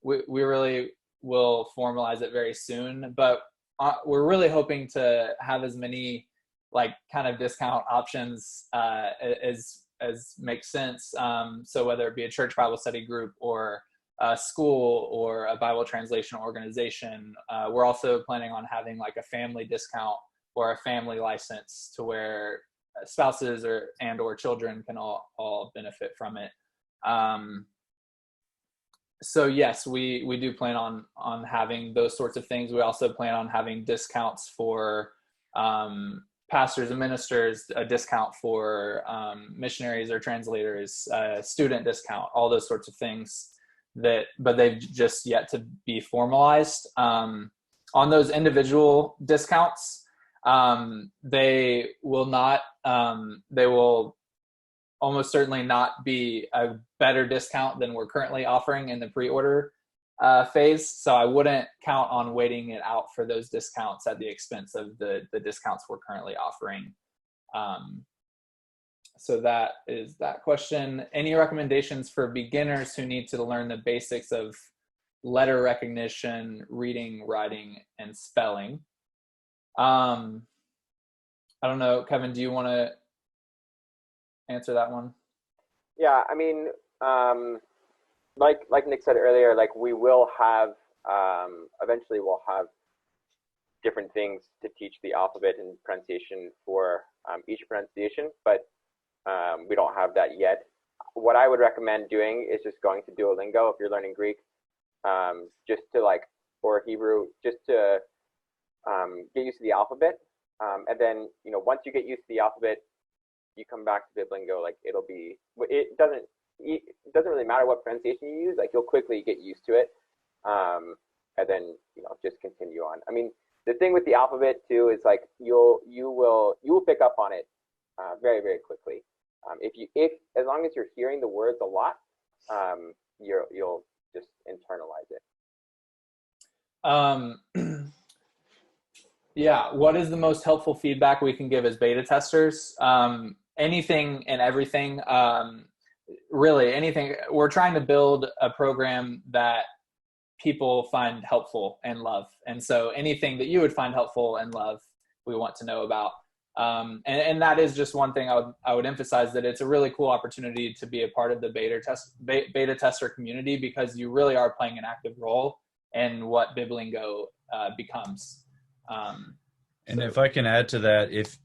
We really will formalize it very soon, but we're really hoping to have as many like kind of discount options as makes sense. So whether it be a church Bible study group or a school or a Bible translation organization, we're also planning on having like a family discount or a family license to where spouses or children can all benefit from it. So yes, we do plan on having those sorts of things. We also plan on having discounts for pastors and ministers, a discount for missionaries or translators, student discount, all those sorts of things. But they've just yet to be formalized. On those individual discounts, they will almost certainly not be a better discount than we're currently offering in the pre-order phase. So I wouldn't count on waiting it out for those discounts at the expense of the discounts we're currently offering. So that is that question. Any recommendations for beginners who need to learn the basics of letter recognition, reading, writing, and spelling? I don't know, Kevin, do you want to answer that one? Yeah, I mean, like Nick said earlier, like we will have, eventually we'll have different things to teach the alphabet and pronunciation for each pronunciation, but we don't have that yet. What I would recommend doing is just going to Duolingo if you're learning Greek, just to or Hebrew, just to get used to the alphabet. And then, once you get used to the alphabet, you come back to Biblingo, it doesn't really matter what pronunciation you use, you'll quickly get used to it. And then, just continue on. I mean, the thing with the alphabet too is you will pick up on it very, very quickly. As long as you're hearing the words a lot, you'll just internalize it. Yeah, what is the most helpful feedback we can give as beta testers? Anything and everything, really anything. We're trying to build a program that people find helpful and love. And so anything that you would find helpful and love, we want to know about. And that is just one thing I would emphasize, that it's a really cool opportunity to be a part of the beta tester community, because you really are playing an active role in what Biblingo becomes. And So- if I can add to that, if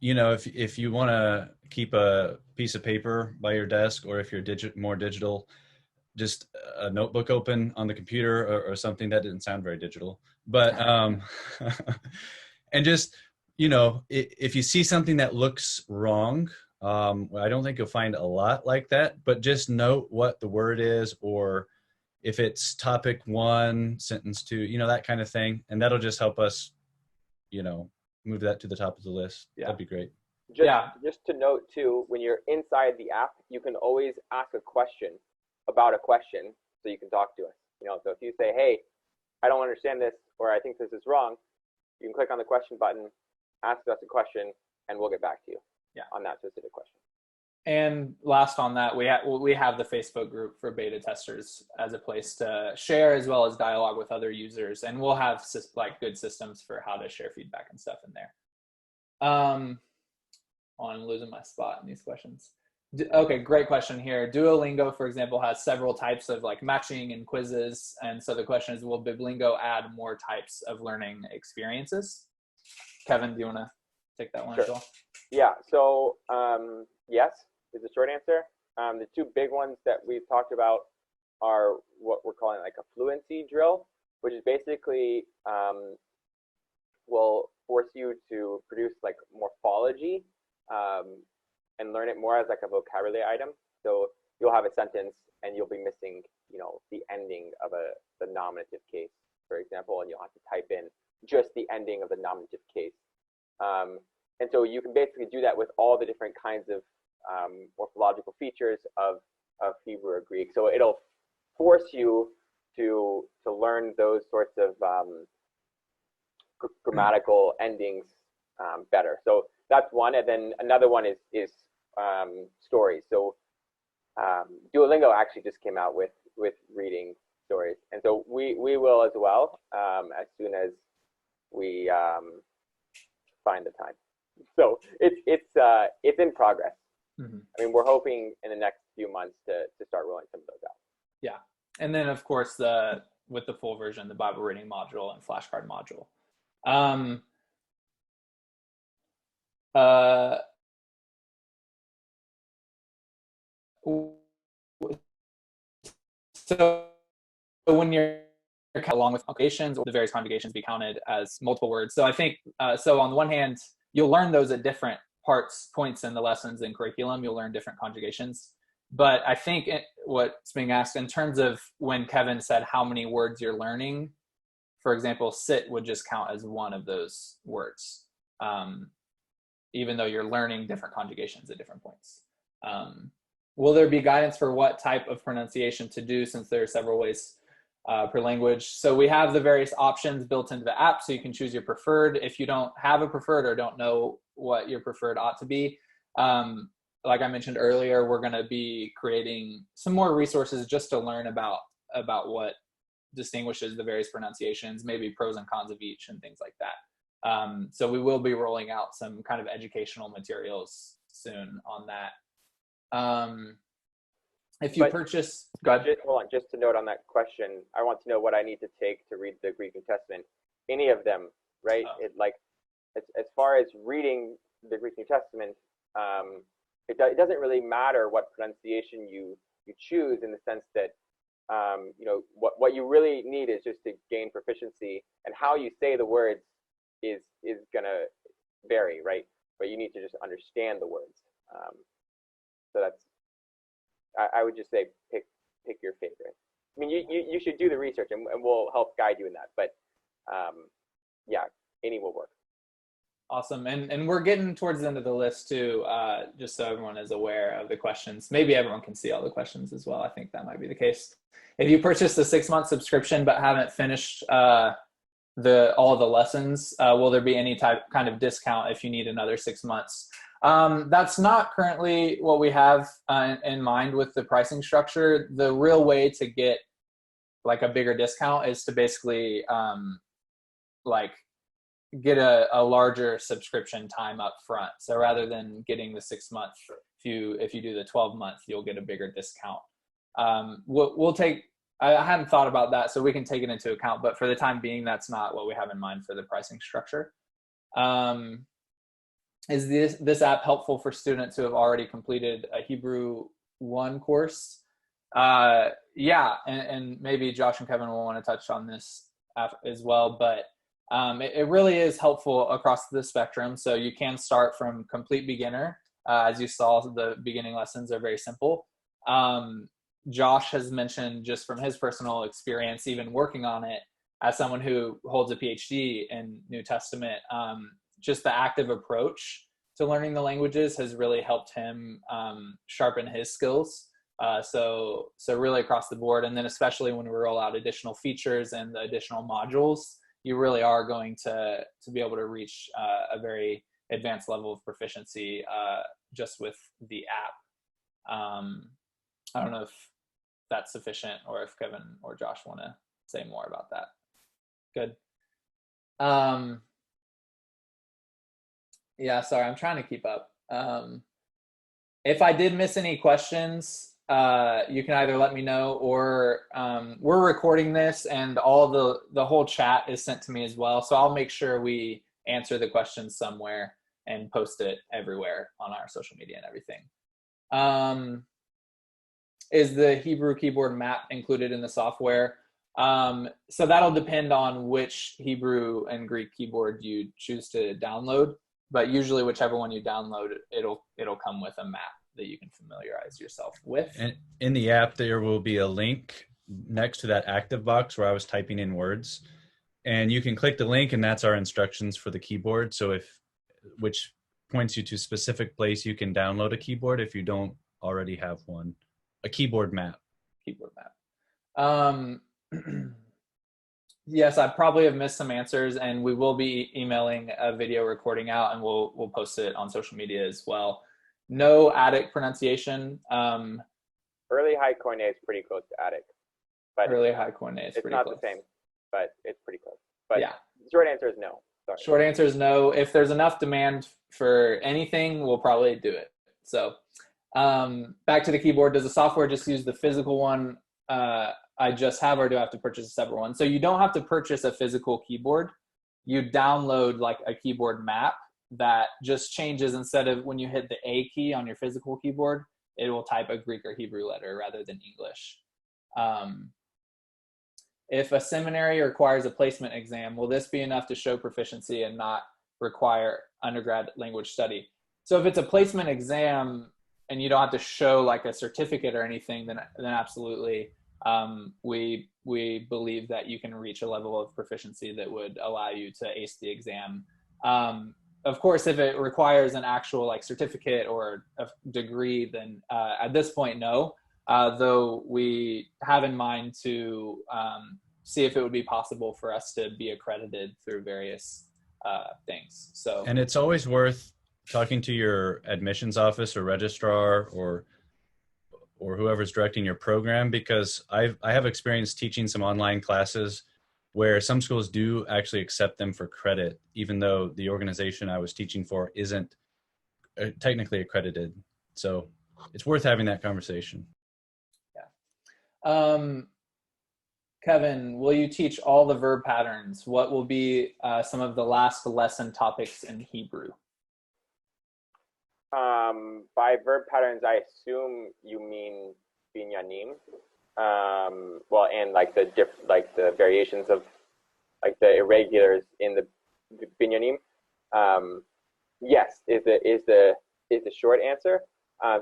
you want to keep a piece of paper by your desk, or if you're more digital, just a notebook open on the computer or something. That didn't sound very digital, but and just, if you see something that looks wrong, I don't think you'll find a lot like that, but just note what the word is, or if it's topic 1, sentence 2, that kind of thing. And that'll just help us, move that to the top of the list. Yeah. That'd be great. Just to note too, when you're inside the app, you can always ask a question about a question, so you can talk to us. So if you say, hey, I don't understand this, or I think this is wrong, you can click on the question button, ask us a question, and we'll get back to you on that specific question. And last on that, we have the Facebook group for beta testers as a place to share as well as dialogue with other users, and we'll have good systems for how to share feedback and stuff in there. I'm losing my spot in these questions. Okay, great question here. Duolingo, for example, has several types of matching and quizzes, and so the question is, will Biblingo add more types of learning experiences? Kevin, do you want to take that one as well? Yeah. So yes is the short answer. The two big ones that we've talked about are what we're calling a fluency drill, which is basically will force you to produce morphology and learn it more as a vocabulary item. So you'll have a sentence and you'll be missing, the ending of the nominative case, for example, and you'll have to type in just the ending of the nominative case. And so you can basically do that with all the different kinds of morphological features of Hebrew or Greek. So it'll force you to learn those sorts of grammatical endings better. So that's one. And then another one is stories. So Duolingo actually just came out with reading stories, and so we will as well, as soon as we find the time. So it's in progress. Mm-hmm. I mean, we're hoping in the next few months to start rolling some of those out. Yeah, and then of course with the full version, the Bible reading module and flashcard module. So when you're along with congregations, or the various congregations be counted as multiple words. So I think, so on the one hand, you'll learn those at different points in the lessons and curriculum. You'll learn different conjugations. But I think what's being asked in terms of when Kevin said how many words you're learning, for example, sit would just count as one of those words, even though you're learning different conjugations at different points. Will there be guidance for what type of pronunciation to do, since there are several ways per language? So we have the various options built into the app, so you can choose your preferred. If you don't have a preferred or don't know what your preferred ought to be, like I mentioned earlier, we're going to be creating some more resources just to learn about what distinguishes the various pronunciations, maybe pros and cons of each and things like that. So we will be rolling out some kind of educational materials soon on that. If you purchase, hold on, just to note on that question, I want to know what I need to take to read the Greek New Testament. Any of them, right? As far as reading the Greek New Testament, it doesn't really matter what pronunciation you choose, in the sense that what you really need is just to gain proficiency, and how you say the words is gonna vary, right? But you need to just understand the words. So I would just say pick your favorite. I mean, you should do the research, and we'll help guide you in that. But yeah, any will work. Awesome. And we're getting towards the end of the list too, just so everyone is aware of the questions. Maybe everyone can see all the questions as well. I think that might be the case. If you purchased a 6-month subscription but haven't finished all of the lessons, will there be any kind of discount if you need another 6 months? That's not currently what we have in mind with the pricing structure. The real way to get a bigger discount is to basically get a larger subscription time up front. So rather than getting the 6 month, if you do the 12-month, you'll get a bigger discount. We'll take, I hadn't thought about that, so we can take it into account, but for the time being, that's not what we have in mind for the pricing structure. Is this app helpful for students who have already completed a Hebrew 1 course? Yeah, and maybe Josh and Kevin will want to touch on this as well, but it really is helpful across the spectrum. So you can start from complete beginner. As you saw, the beginning lessons are very simple. Josh has mentioned, just from his personal experience, even working on it, as someone who holds a PhD in New Testament, just the active approach to learning the languages has really helped him sharpen his skills. So really across the board, and then especially when we roll out additional features and the additional modules, you really are going to be able to reach a very advanced level of proficiency just with the app. I don't know if that's sufficient, or if Kevin or Josh want to say more about that. Good. Yeah, sorry, I'm trying to keep up. If I did miss any questions, you can either let me know, or we're recording this and all the whole chat is sent to me as well. So I'll make sure we answer the questions somewhere and post it everywhere on our social media and everything. Is the Hebrew keyboard map included in the software? So that'll depend on which Hebrew and Greek keyboard you choose to download, but usually whichever one you download, it'll come with a map that you can familiarize yourself with. And in the app, there will be a link next to that active box where I was typing in words, and you can click the link, and that's our instructions for the keyboard. So which points you to a specific place you can download a keyboard if you don't already have one, a keyboard map. Keyboard map. Yes, I probably have missed some answers, and we will be emailing a video recording out, and we'll post it on social media as well. No Attic pronunciation. Early High Koine is pretty close to Attic, but Early High Koine is it's pretty not close. the same, but it's pretty close. But yeah, short answer is no. Sorry. Short answer is no. If there's enough demand for anything, we'll probably do it. So back to the keyboard. Does the software just use the physical one I just have, or do I have to purchase a separate one? So you don't have to purchase a physical keyboard. You download like a keyboard map that just changes. Instead of when you hit the A key on your physical keyboard, it will type a Greek or Hebrew letter rather than English. If a seminary requires a placement exam, will this be enough to show proficiency and not require undergrad language study? So if it's a placement exam and you don't have to show like a certificate or anything, then absolutely. We believe that you can reach a level of proficiency that would allow you to ace the exam. Of course, if it requires an actual like certificate or a degree, then at this point, no. Though we have in mind to see if it would be possible for us to be accredited through various things. So, and it's always worth talking to your admissions office or registrar or whoever's directing your program, because I have experience teaching some online classes where some schools do actually accept them for credit, even though the organization I was teaching for isn't technically accredited. So it's worth having that conversation. Yeah. Kevin, will you teach all the verb patterns? What will be some of the last lesson topics in Hebrew? By verb patterns, I assume you mean binyanim. Well, and like the variations of like the irregulars in the binyanim. Yes, is the short answer.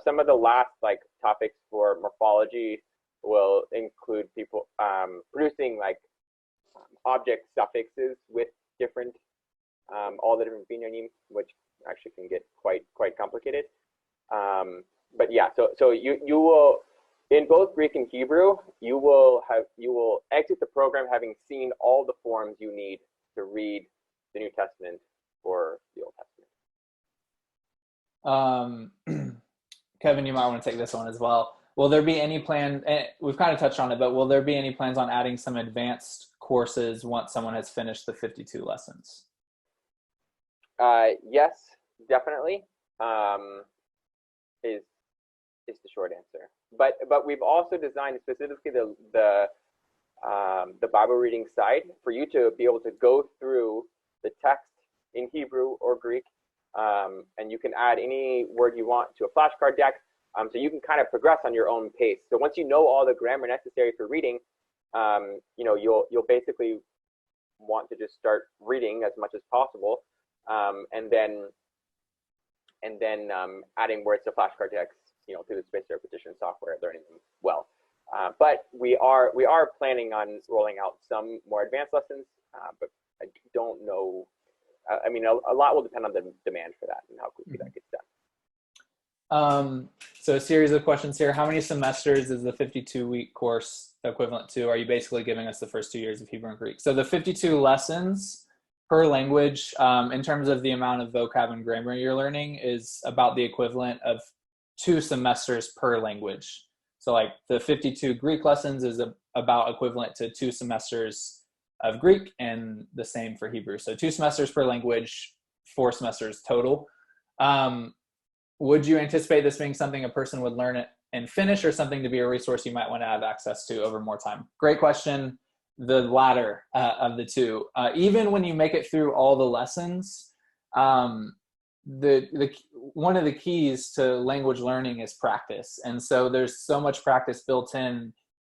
Some of the last like topics for morphology will include people producing like object suffixes with different all the different binyanim, which actually can get quite complicated. But yeah, so you will, in both Greek and Hebrew, you will exit the program having seen all the forms you need to read the New Testament or the Old Testament. Kevin, you might want to take this one as well. Will there be any plan, we've kind of touched on it, but will there be any plans on adding some advanced courses once someone has finished the 52 lessons? Yes, definitely, is the short answer. But we've also designed specifically the Bible reading side for you to be able to go through the text in Hebrew or Greek, and you can add any word you want to a flashcard deck. So you can kind of progress on your own pace. So once you know all the grammar necessary for reading, you'll basically want to just start reading as much as possible, and then adding words to flashcard decks, through the spaced repetition software, learning them well. But we are planning on rolling out some more advanced lessons, but I don't know. I mean, a lot will depend on the demand for that and how quickly that gets done. So a series of questions here. How many semesters is the 52-week course equivalent to? Are you basically giving us the first 2 years of Hebrew and Greek? So the 52 lessons per language, in terms of the amount of vocab and grammar you're learning, is about the equivalent of 2 semesters per language. So like the 52 Greek lessons is about equivalent to 2 semesters of Greek, and the same for Hebrew. So 2 semesters per language, 4 semesters total. Would you anticipate this being something a person would learn it and finish, or something to be a resource you might want to have access to over more time? Great question. The latter of the two. Even when you make it through all the lessons, the one of the keys to language learning is practice. And so there's so much practice built in,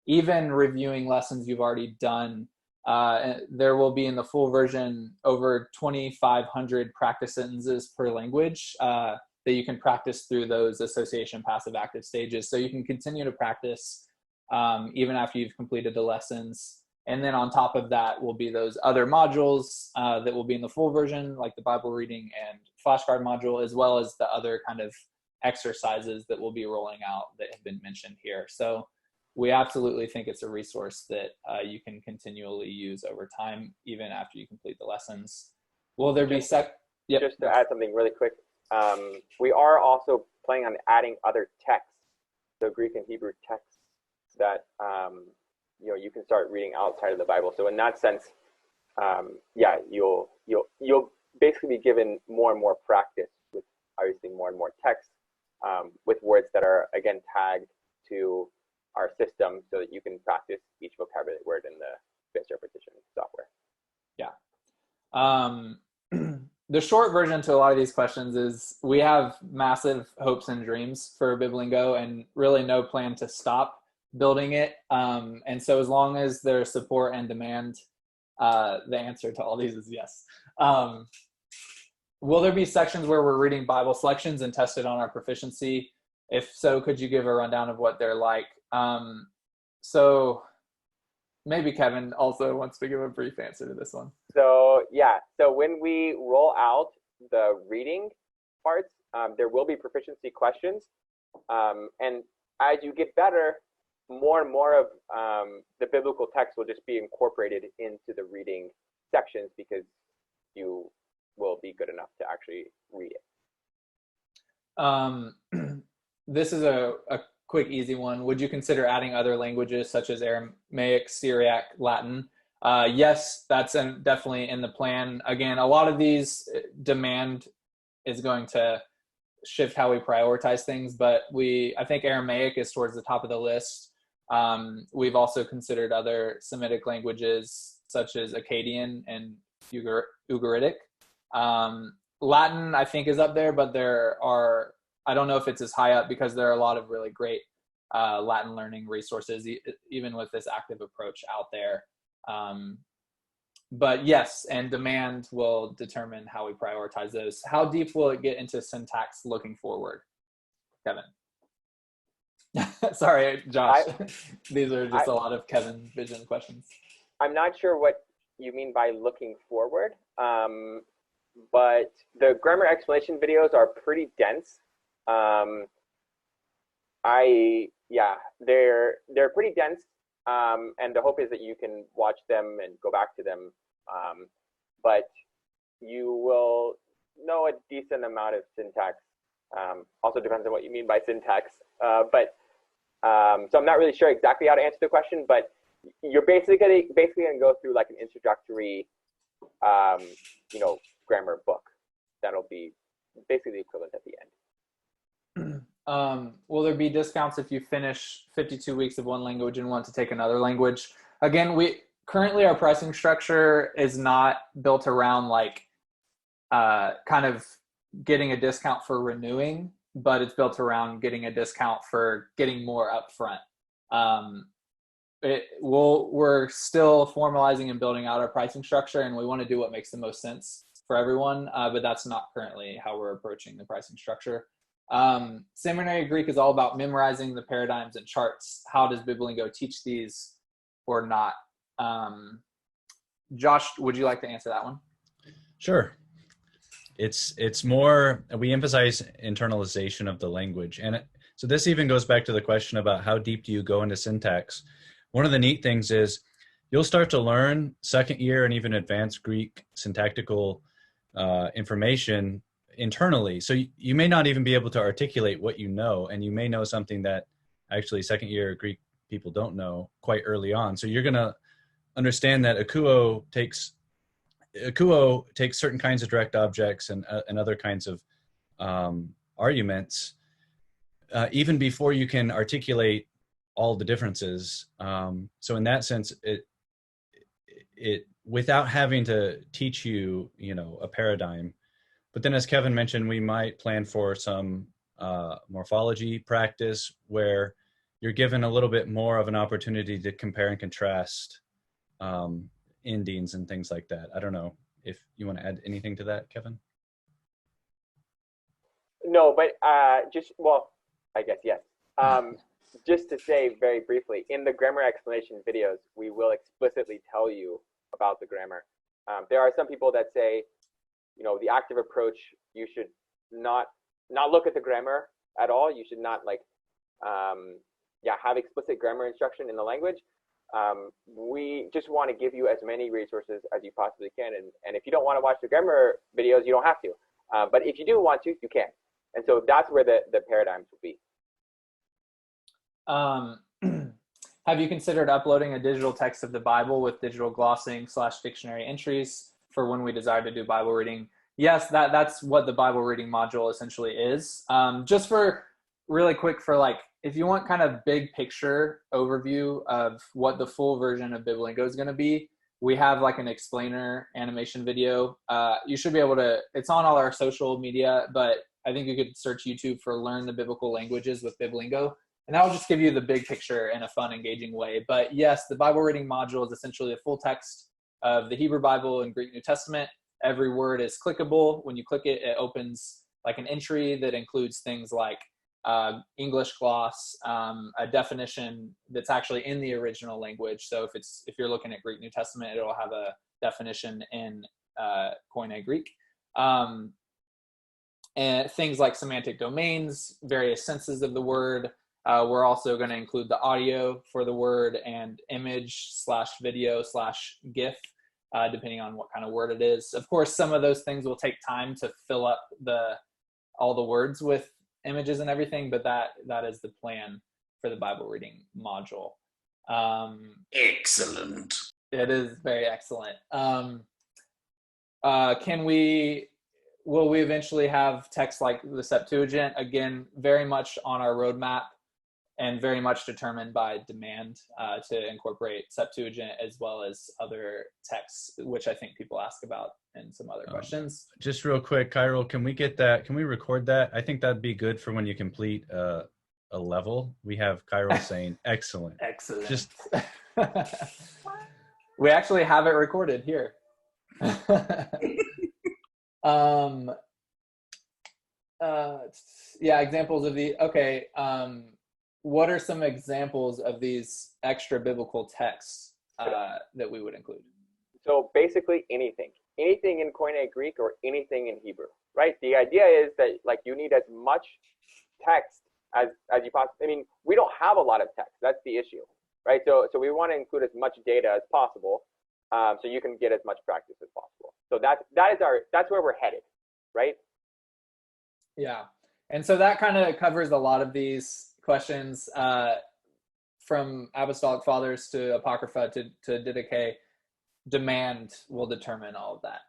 even reviewing lessons you've already done. There will be in the full version over 2,500 practice sentences per language that you can practice through those association passive active stages. So you can continue to practice even after you've completed the lessons. And then on top of that will be those other modules that will be in the full version, like the Bible reading and flashcard module, as well as the other kind of exercises that we'll be rolling out that have been mentioned here. So we absolutely think it's a resource that you can continually use over time, even after you complete the lessons. Will there be Just to add something really quick, we are also planning on adding other texts, so Greek and Hebrew texts that you can start reading outside of the Bible. So in that sense, you'll basically be given more and more practice with obviously more and more text with words that are again tagged to our system, so that you can practice each vocabulary word in the spaced repetition software. Yeah. The short version to a lot of these questions is we have massive hopes and dreams for Biblingo, and really no plan to stop building it. And so as long as there's support and demand, the answer to all these is yes. Will there be sections where we're reading Bible selections and tested on our proficiency? If so, could you give a rundown of what they're like? So maybe Kevin also wants to give a brief answer to this one. So when we roll out the reading parts, there will be proficiency questions. And as you get better, more and more of the biblical text will just be incorporated into the reading sections, because you will be good enough to actually read it. This is a quick, easy one. Would you consider adding other languages such as Aramaic, Syriac, Latin? Yes, that's definitely in the plan. Again, a lot of these demand is going to shift how we prioritize things, but I think Aramaic is towards the top of the list. We've also considered other Semitic languages such as Akkadian and Ugaritic. Latin, I think, is up there, but I don't know if it's as high up, because there are a lot of really great Latin learning resources, even with this active approach out there. But yes, and demand will determine how we prioritize those. How deep will it get into syntax looking forward, Kevin? Sorry, Josh. These are just a lot of Kevin vision questions. I'm not sure what you mean by looking forward, but the grammar explanation videos are pretty dense. They're pretty dense, and the hope is that you can watch them and go back to them, but you will know a decent amount of syntax. Also depends on what you mean by syntax, so I'm not really sure exactly how to answer the question, but you're basically going to go through like an introductory grammar book that'll be basically the equivalent at the end. Will there be discounts if you finish 52 weeks of one language and want to take another language? Again, currently our pricing structure is not built around like kind of getting a discount for renewing, but it's built around getting a discount for getting more upfront. We're still formalizing and building out our pricing structure, and we want to do what makes the most sense for everyone, but that's not currently how we're approaching the pricing structure. Seminary Greek is all about memorizing the paradigms and charts. How does Biblingo teach these or not? Josh, would you like to answer that one? Sure. It's more, we emphasize internalization of the language. And so this even goes back to the question about how deep do you go into syntax. One of the neat things is you'll start to learn second year and even advanced Greek syntactical information internally. So you may not even be able to articulate what you know, and you may know something that actually second year Greek people don't know quite early on. So you're going to understand that akuo takes certain kinds of direct objects and other kinds of arguments even before you can articulate all the differences. So in that sense, it without having to teach you, a paradigm. But then, as Kevin mentioned, we might plan for some morphology practice where you're given a little bit more of an opportunity to compare and contrast endings and things like that. I don't know if you want to add anything to that, Kevin? No, but I guess yes. Just to say very briefly, in the grammar explanation videos, we will explicitly tell you about the grammar. There are some people that say, the active approach, you should not look at the grammar at all. You should not have explicit grammar instruction in the language. We just want to give you as many resources as you possibly can. And if you don't want to watch the grammar videos, you don't have to. But if you do want to, you can. And so that's where the paradigms will be. Have you considered uploading a digital text of the Bible with digital glossing / dictionary entries for when we desire to do Bible reading? Yes, that's what the Bible reading module essentially is. Just for really quick, if you want kind of big picture overview of what the full version of Biblingo is going to be, we have an explainer animation video. You should be able to, it's on all our social media, but I think you could search YouTube for Learn the Biblical Languages with Biblingo. And that will just give you the big picture in a fun, engaging way. But yes, the Bible reading module is essentially a full text of the Hebrew Bible and Greek New Testament. Every word is clickable. When you click it, it opens an entry that includes things like English gloss, a definition that's actually in the original language. So if you're looking at Greek New Testament, it'll have a definition in Koine Greek. And things like semantic domains, various senses of the word. We're also going to include the audio for the word and image / video / GIF, depending on what kind of word it is. Of course, some of those things will take time to fill up all the words with images and everything, but that is the plan for the Bible reading module. Excellent. It is very excellent. Will we eventually have text like the Septuagint? Again, very much on our roadmap and very much determined by demand to incorporate Septuagint as well as other texts, which I think people ask about in some other questions. Just real quick, Cairo, can we get that? Can we record that? I think that'd be good for when you complete a level. We have Cairo saying, excellent. Excellent. Just we actually have it recorded here. Examples of what are some examples of these extra biblical texts that we would include? So basically anything in Koine Greek or anything in Hebrew, right? The idea is that you need as much text as you possibly, we don't have a lot of text. That's the issue, right? So we want to include as much data as possible so you can get as much practice as possible. So that's where we're headed, right? Yeah. And so that kind of covers a lot of these questions from Apostolic Fathers to Apocrypha to Didache. Demand will determine all of that.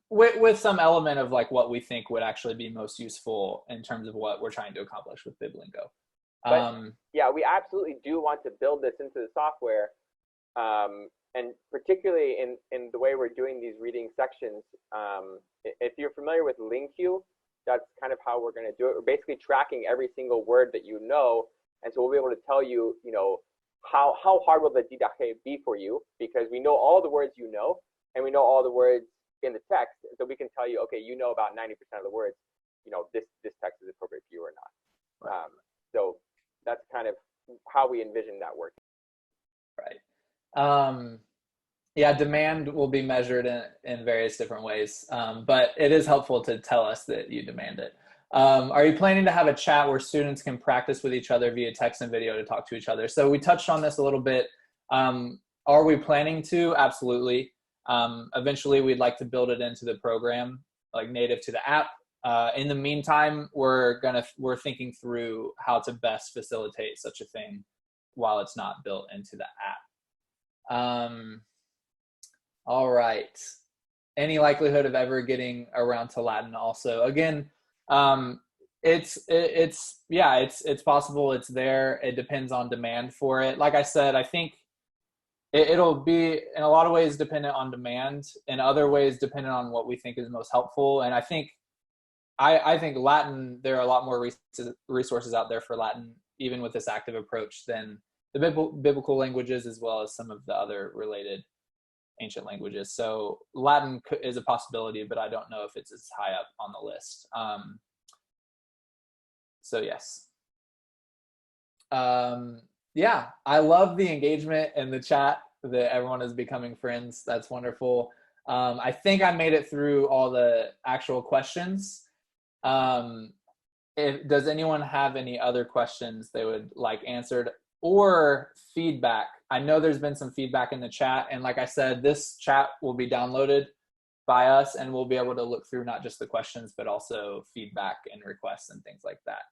With some element of what we think would actually be most useful in terms of what we're trying to accomplish with Biblingo. We absolutely do want to build this into the software. and particularly in the way we're doing these reading sections, if you're familiar with Lingo, that's kind of how we're going to do it. We're basically tracking every single word that you know, and so we'll be able to tell you, how hard will the didache be for you, because we know all the words you know, and we know all the words in the text, so we can tell you, okay, you know about 90% of the words, this text is appropriate for you or not. Right. So that's kind of how we envision that working. Right. Yeah, demand will be measured in various different ways, but it is helpful to tell us that you demand it. Are you planning to have a chat where students can practice with each other via text and video to talk to each other? So we touched on this a little bit. Are we planning to? Absolutely. Eventually, we'd like to build it into the program, like native to the app. In the meantime, we're thinking through how to best facilitate such a thing while it's not built into the app. All right. Any likelihood of ever getting around to Latin also? Again, it's possible. It's there. It depends on demand for it. Like I said, I think it'll be in a lot of ways dependent on demand, in other ways dependent on what we think is most helpful. And I think Latin, there are a lot more resources out there for Latin, even with this active approach, than the biblical languages, as well as some of the other related ancient languages. So Latin is a possibility, but I don't know if it's as high up on the list. So yes. Yeah, I love the engagement in the chat, that everyone is becoming friends. That's wonderful. I think I made it through all the actual questions. Does anyone have any other questions they would like answered or feedback? I know there's been some feedback in the chat, and like I said, this chat will be downloaded by us, and we'll be able to look through not just the questions, but also feedback and requests and things like that.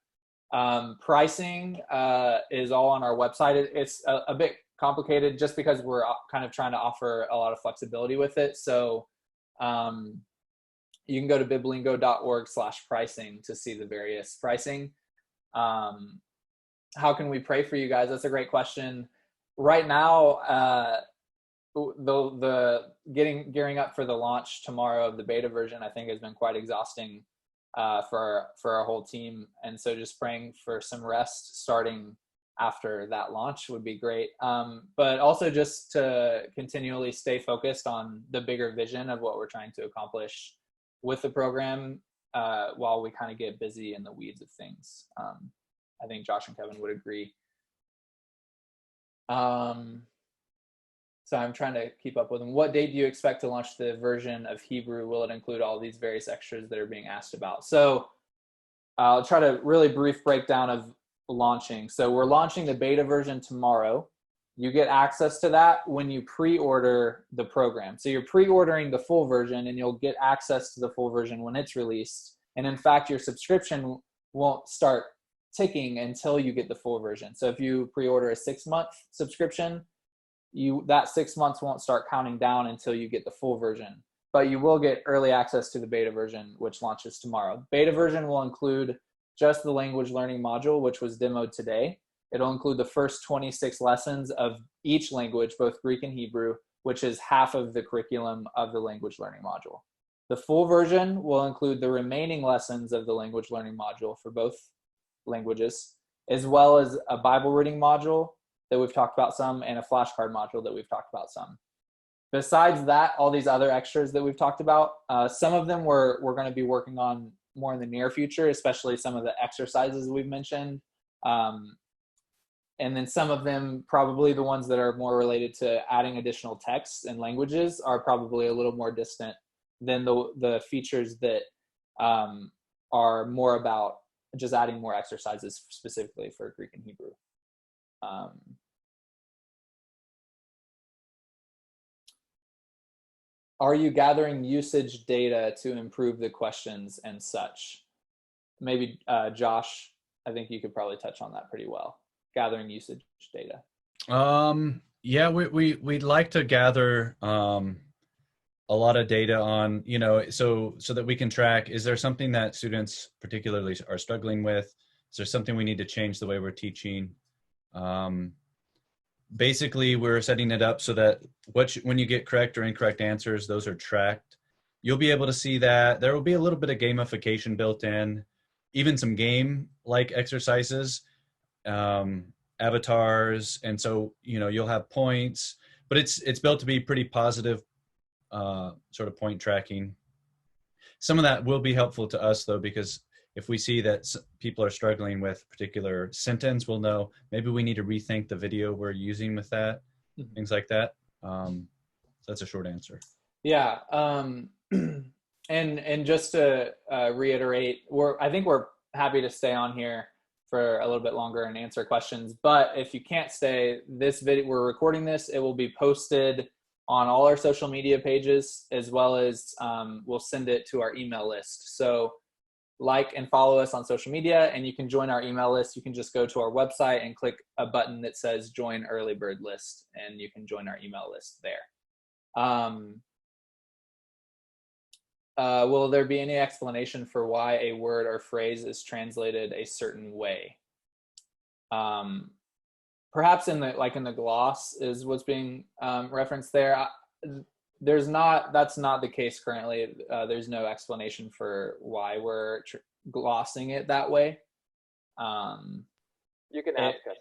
Pricing is all on our website. It's a bit complicated just because we're kind of trying to offer a lot of flexibility with it. So you can go to biblingo.org/pricing to see the various pricing. How can we pray for you guys? That's a great question. Right now, the gearing up for the launch tomorrow of the beta version, I think, has been quite exhausting for our whole team. And so just praying for some rest starting after that launch would be great. But also just to continually stay focused on the bigger vision of what we're trying to accomplish with the program while we kind of get busy in the weeds of things. I think Josh and Kevin would agree. So I'm trying to keep up with them. What date do you expect to launch the version of Hebrew? Will it include all these various extras that are being asked about? So I'll try to really brief breakdown of launching. So we're launching the beta version tomorrow. You get access to that when you pre-order the program. So you're pre-ordering the full version, and you'll get access to the full version when it's released. And in fact, your subscription won't start ticking until you get the full version. So if you pre-order a 6-month subscription, that 6 months won't start counting down until you get the full version. But you will get early access to the beta version, which launches tomorrow. Beta version will include just the language learning module, which was demoed today. It'll include the first 26 lessons of each language, both Greek and Hebrew, which is half of the curriculum of the language learning module. The full version will include the remaining lessons of the language learning module for both languages, as well as a Bible reading module that we've talked about some, and a flashcard module that we've talked about some. Besides that, all these other extras that we've talked about, some of them we're going to be working on more in the near future, especially some of the exercises we've mentioned. And then some of them, probably the ones that are more related to adding additional texts and languages, are probably a little more distant than the features that are more about just adding more exercises specifically for Greek and Hebrew. Are you gathering usage data to improve the questions and such? Maybe Josh, I think you could probably touch on that pretty well. Gathering usage data. Yeah, we'd like to gather a lot of data on, so that we can track, is there something that students particularly are struggling with? Is there something we need to change the way we're teaching? basically we're setting it up so that when you get correct or incorrect answers, those are tracked. You'll be able to see that. There will be a little bit of gamification built in, even some game-like exercises, avatars, and so you'll have points, but it's built to be pretty positive, sort of point tracking. Some of that will be helpful to us though, because if we see that people are struggling with a particular sentence, we'll know maybe we need to rethink the video we're using with that, things like that. So that's a short answer. Yeah. And just to reiterate, I think we're happy to stay on here for a little bit longer and answer questions. But if you can't stay, this video, we're recording this, it will be posted on all our social media pages, as well as we'll send it to our email list. So like and follow us on social media, and you can join our email list. You can just go to our website and click a button that says join early bird list, and you can join our email list there. Will there be any explanation for why a word or phrase is translated a certain way? Perhaps in the gloss is what's being referenced there. That's not the case currently. There's no explanation for why we're glossing it that way. You can ask us.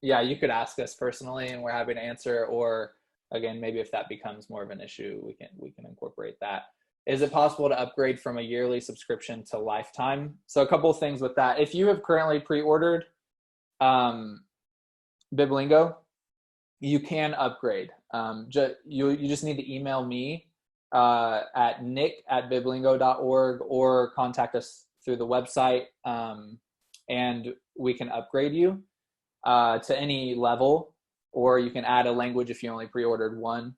Yeah, you could ask us personally, and we're happy to answer. Or again, maybe if that becomes more of an issue, we can incorporate that. Is it possible to upgrade from a yearly subscription to lifetime? So a couple of things with that. If you have currently pre-ordered Biblingo, you can upgrade. You just need to email me at nick@biblingo.org or contact us through the website, and we can upgrade you to any level, or you can add a language if you only pre-ordered one.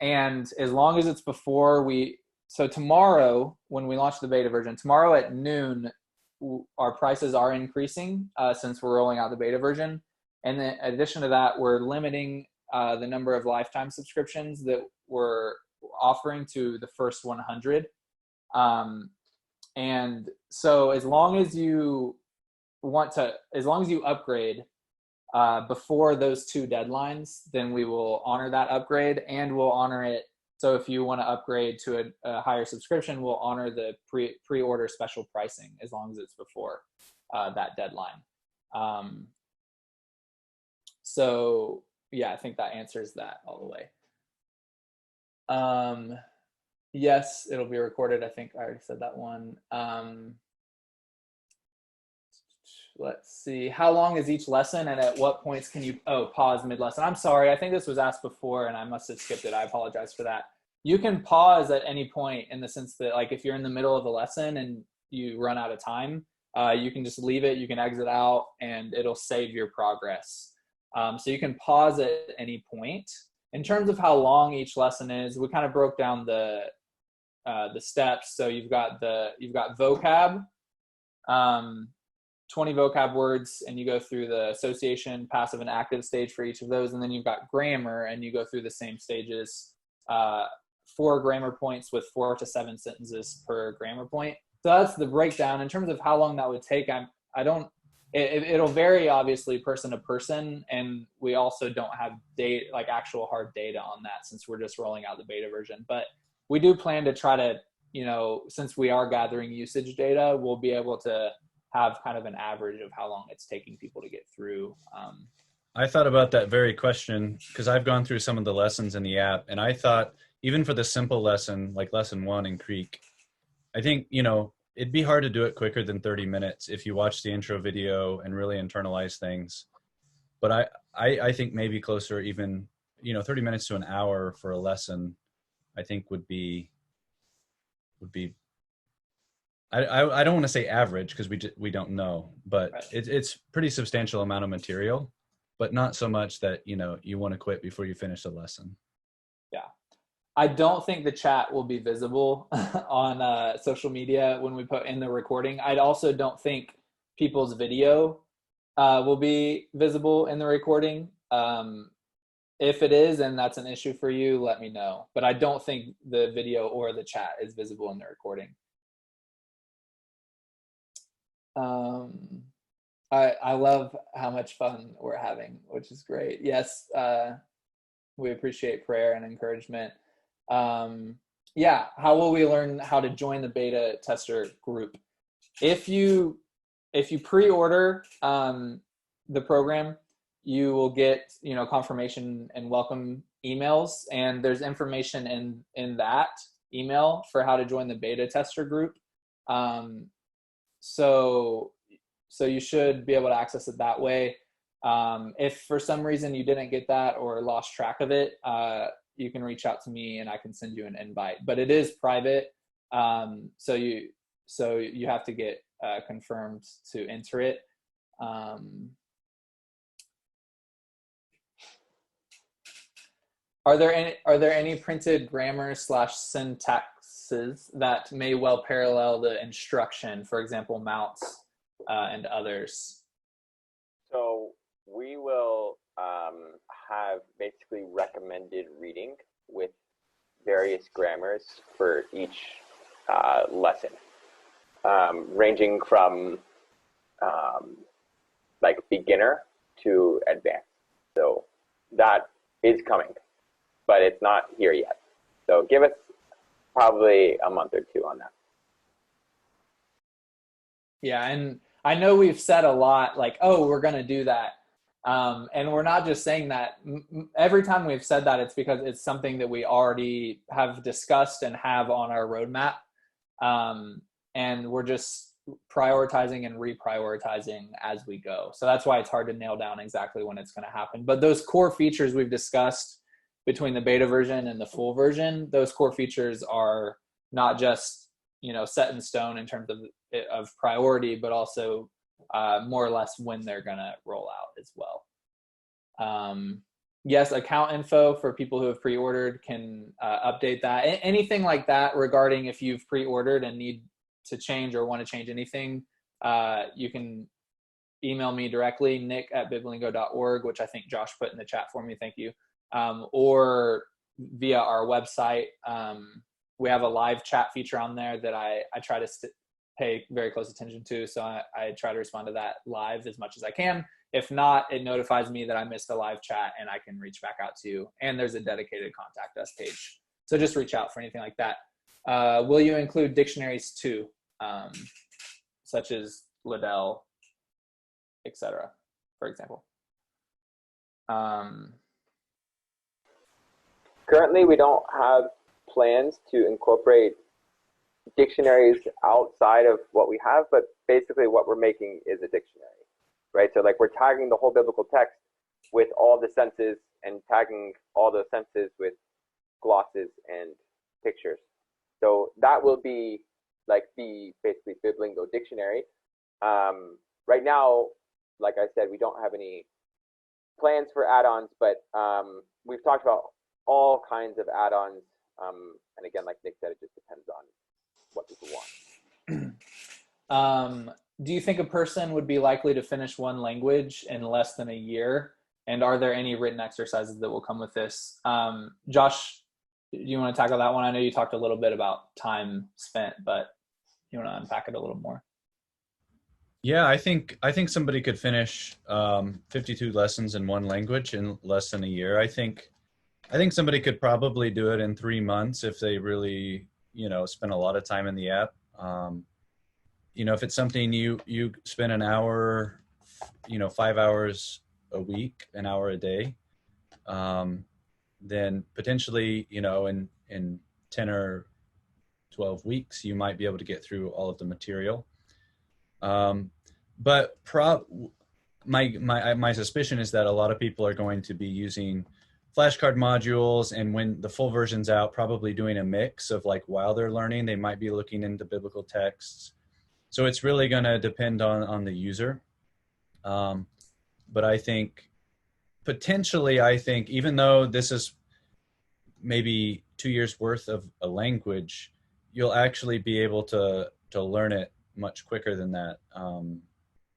And as long as it's before so tomorrow, when we launch the beta version, tomorrow at noon, our prices are increasing since we're rolling out the beta version. And then in addition to that, we're limiting the number of lifetime subscriptions that we're offering to the first 100. And so as long as you upgrade before those two deadlines, then we will honor that upgrade, and we'll honor it. So if you want to upgrade to a higher subscription, we'll honor the pre-order special pricing as long as it's before that deadline. So yeah, I think that answers that all the way. Yes, it'll be recorded. I think I already said that one. Let's see. How long is each lesson, and at what points can you pause mid-lesson? I'm sorry. I think this was asked before, and I must have skipped it. I apologize for that. You can pause at any point, in the sense that, like, if you're in the middle of a lesson and you run out of time, you can just leave it. You can exit out, and it'll save your progress. So you can pause at any point. In terms of how long each lesson is, we kind of broke down the steps. So you've got vocab. 20 vocab words, and you go through the association, passive, and active stage for each of those. And then you've got grammar, and you go through the same stages, 4 grammar points with 4 to 7 sentences per grammar point. So that's the breakdown. In terms of how long that would take, it'll vary obviously person to person. And we also don't have actual hard data on that, since we're just rolling out the beta version. But we do plan to try to, since we are gathering usage data, we'll be able to have kind of an average of how long it's taking people to get through. I thought about that very question, because I've gone through some of the lessons in the app, and I thought even for the simple lesson, like lesson 1 in Greek, I think, it'd be hard to do it quicker than 30 minutes if you watch the intro video and really internalize things. But I think maybe closer, even, 30 minutes to an hour for a lesson, I think would be I don't want to say average, because we don't know, but right. It's pretty substantial amount of material, but not so much that, you want to quit before you finish the lesson. Yeah. I don't think the chat will be visible on social media when we put in the recording. I also don't think people's video will be visible in the recording. If it is, and that's an issue for you, let me know. But I don't think the video or the chat is visible in the recording. I love how much fun we're having, which is great. Yes, we appreciate prayer and encouragement. Yeah, how will we learn how to join the beta tester group? If you pre-order the program, you will get confirmation and welcome emails, and there's information in that email for how to join the beta tester group. So you should be able to access it that way. If for some reason you didn't get that or lost track of it, you can reach out to me and I can send you an invite. But it is private, so you have to get confirmed to enter it. Are there any printed grammar / syntaxes that may well parallel the instruction, for example, mounts and others? So we will have basically recommended reading with various grammars for each lesson, ranging from like beginner to advanced. So that is coming, but it's not here yet. So give us probably a month or two on that. Yeah, and I know we've said a lot like, oh, we're going to do that. And we're not just saying that. Every time we've said that, it's because it's something that we already have discussed and have on our roadmap. And we're just prioritizing and reprioritizing as we go. So that's why it's hard to nail down exactly when it's going to happen. But those core features we've discussed between the beta version and the full version, those core features are not just set in stone in terms of priority, but also more or less when they're gonna roll out as well. Yes, account info for people who have pre-ordered can update that. Anything like that regarding if you've pre-ordered and need to change or want to change anything, you can email me directly, nick@biblingo.org, which I think Josh put in the chat for me. Thank you. Or via our website. We have a live chat feature on there that I try to pay very close attention to. So I try to respond to that live as much as I can. If not, it notifies me that I missed a live chat and I can reach back out to you. And there's a dedicated contact us page. So just reach out for anything like that. Will you include dictionaries too, such as Liddell, etc., for example? Currently, we don't have plans to incorporate dictionaries outside of what we have, but basically what we're making is a dictionary, right? So like we're tagging the whole biblical text with all the senses and tagging all the senses with glosses and pictures. So that will be like the basically Biblingo dictionary. Right now, like I said, we don't have any plans for add-ons, but we've talked about all kinds of add-ons. And again, like Nick said, it just depends on what people want. Do you think a person would be likely to finish one language in less than a year? And are there any written exercises that will come with this? Josh, do you want to tackle that one? I know you talked a little bit about time spent, but you want to unpack it a little more? Yeah, I think somebody could finish 52 lessons in one language in less than a year. I think somebody could probably do it in 3 months if they really, spend a lot of time in the app. If it's something you spend an hour, 5 hours a week, an hour a day, then potentially, in 10 or 12 weeks, you might be able to get through all of the material. But my suspicion is that a lot of people are going to be using flashcard modules, and when the full version's out, probably doing a mix of like while they're learning, they might be looking into biblical texts. So it's really going to depend on the user. But I think potentially, even though this is maybe 2 years worth of a language, you'll actually be able to learn it much quicker than that,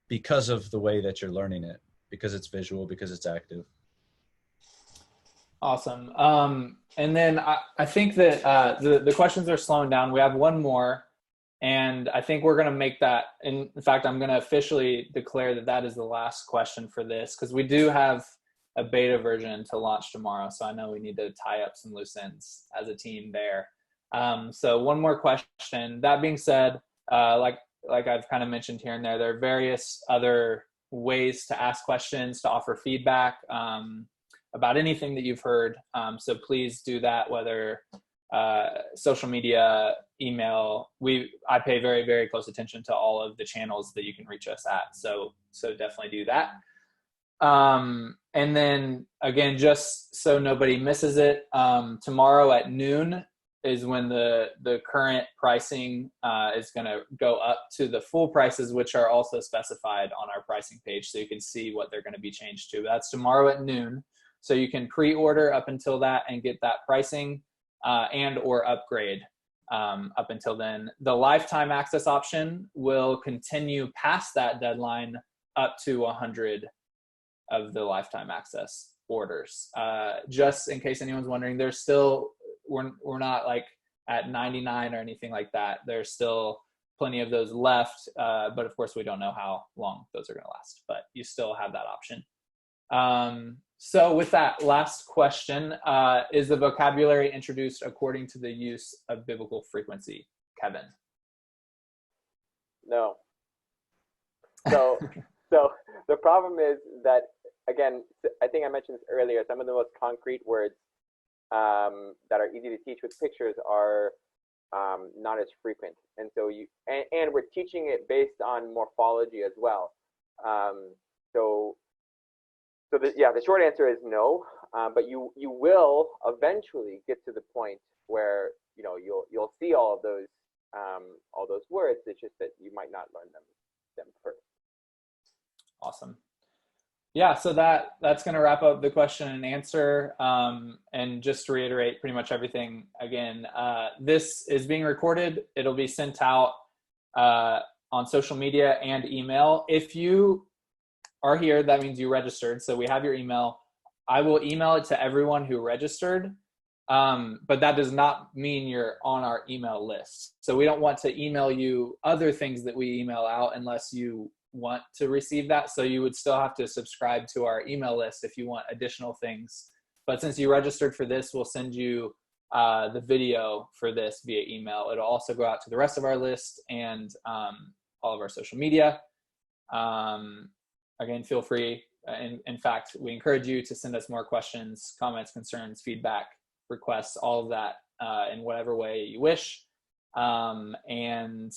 because of the way that you're learning it, because it's visual, because it's active. Awesome. And then I think that the questions are slowing down. We have one more. And I think we're going to make that, in fact, I'm going to officially declare that that is the last question for this, because we do have a beta version to launch tomorrow. So I know we need to tie up some loose ends as a team there. So one more question. That being said, like I've kind of mentioned here and there are various other ways to ask questions, to offer feedback about anything that you've heard. So please do that, whether social media, email. I pay very, very close attention to all of the channels that you can reach us at. So definitely do that. And then again, just so nobody misses it, tomorrow at noon is when the current pricing is going to go up to the full prices, which are also specified on our pricing page, so you can see what they're going to be changed to. That's tomorrow at noon. So you can pre-order up until that and get that pricing and or upgrade up until then. The lifetime access option will continue past that deadline up to 100 of the lifetime access orders. Just in case anyone's wondering, there's still, we're not like at 99 or anything like that. There's still plenty of those left, but of course we don't know how long those are going to last, but you still have that option. So with that, last question, is the vocabulary introduced according to the use of biblical frequency? Kevin? No. So the problem is that, again, I think I mentioned this earlier, some of the most concrete words that are easy to teach with pictures are not as frequent. And so and we're teaching it based on morphology as well. The short answer is no, but you will eventually get to the point where you'll see all those words. It's just that you might not learn them first. Awesome. Yeah, so that's going to wrap up the question and answer. And just to reiterate pretty much everything again, this is being recorded. It'll be sent out on social media and email. If you are here, that means you registered. So we have your email. I will email it to everyone who registered, but that does not mean you're on our email list. So we don't want to email you other things that we email out unless you want to receive that. So you would still have to subscribe to our email list if you want additional things. But since you registered for this, we'll send you the video for this via email. It'll also go out to the rest of our list and all of our social media. Again, feel free. In fact, we encourage you to send us more questions, comments, concerns, feedback, requests, all of that in whatever way you wish. And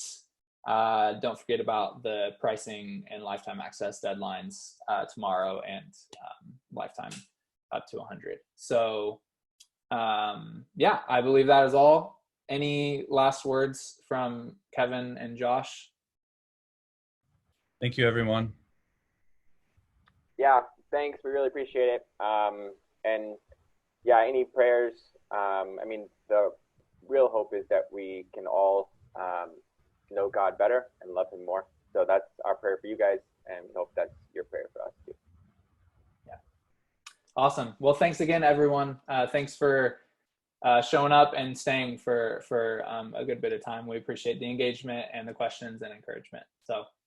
don't forget about the pricing and lifetime access deadlines tomorrow, and lifetime up to 100. So yeah, I believe that is all. Any last words from Kevin and Josh? Thank you, everyone. Yeah, thanks. We really appreciate it. And yeah, any prayers? I mean, the real hope is that we can all know God better and love him more. So that's our prayer for you guys, and we hope that's your prayer for us too. Yeah. Awesome. Well, thanks again, everyone. Thanks for showing up and staying for a good bit of time. We appreciate the engagement and the questions and encouragement. So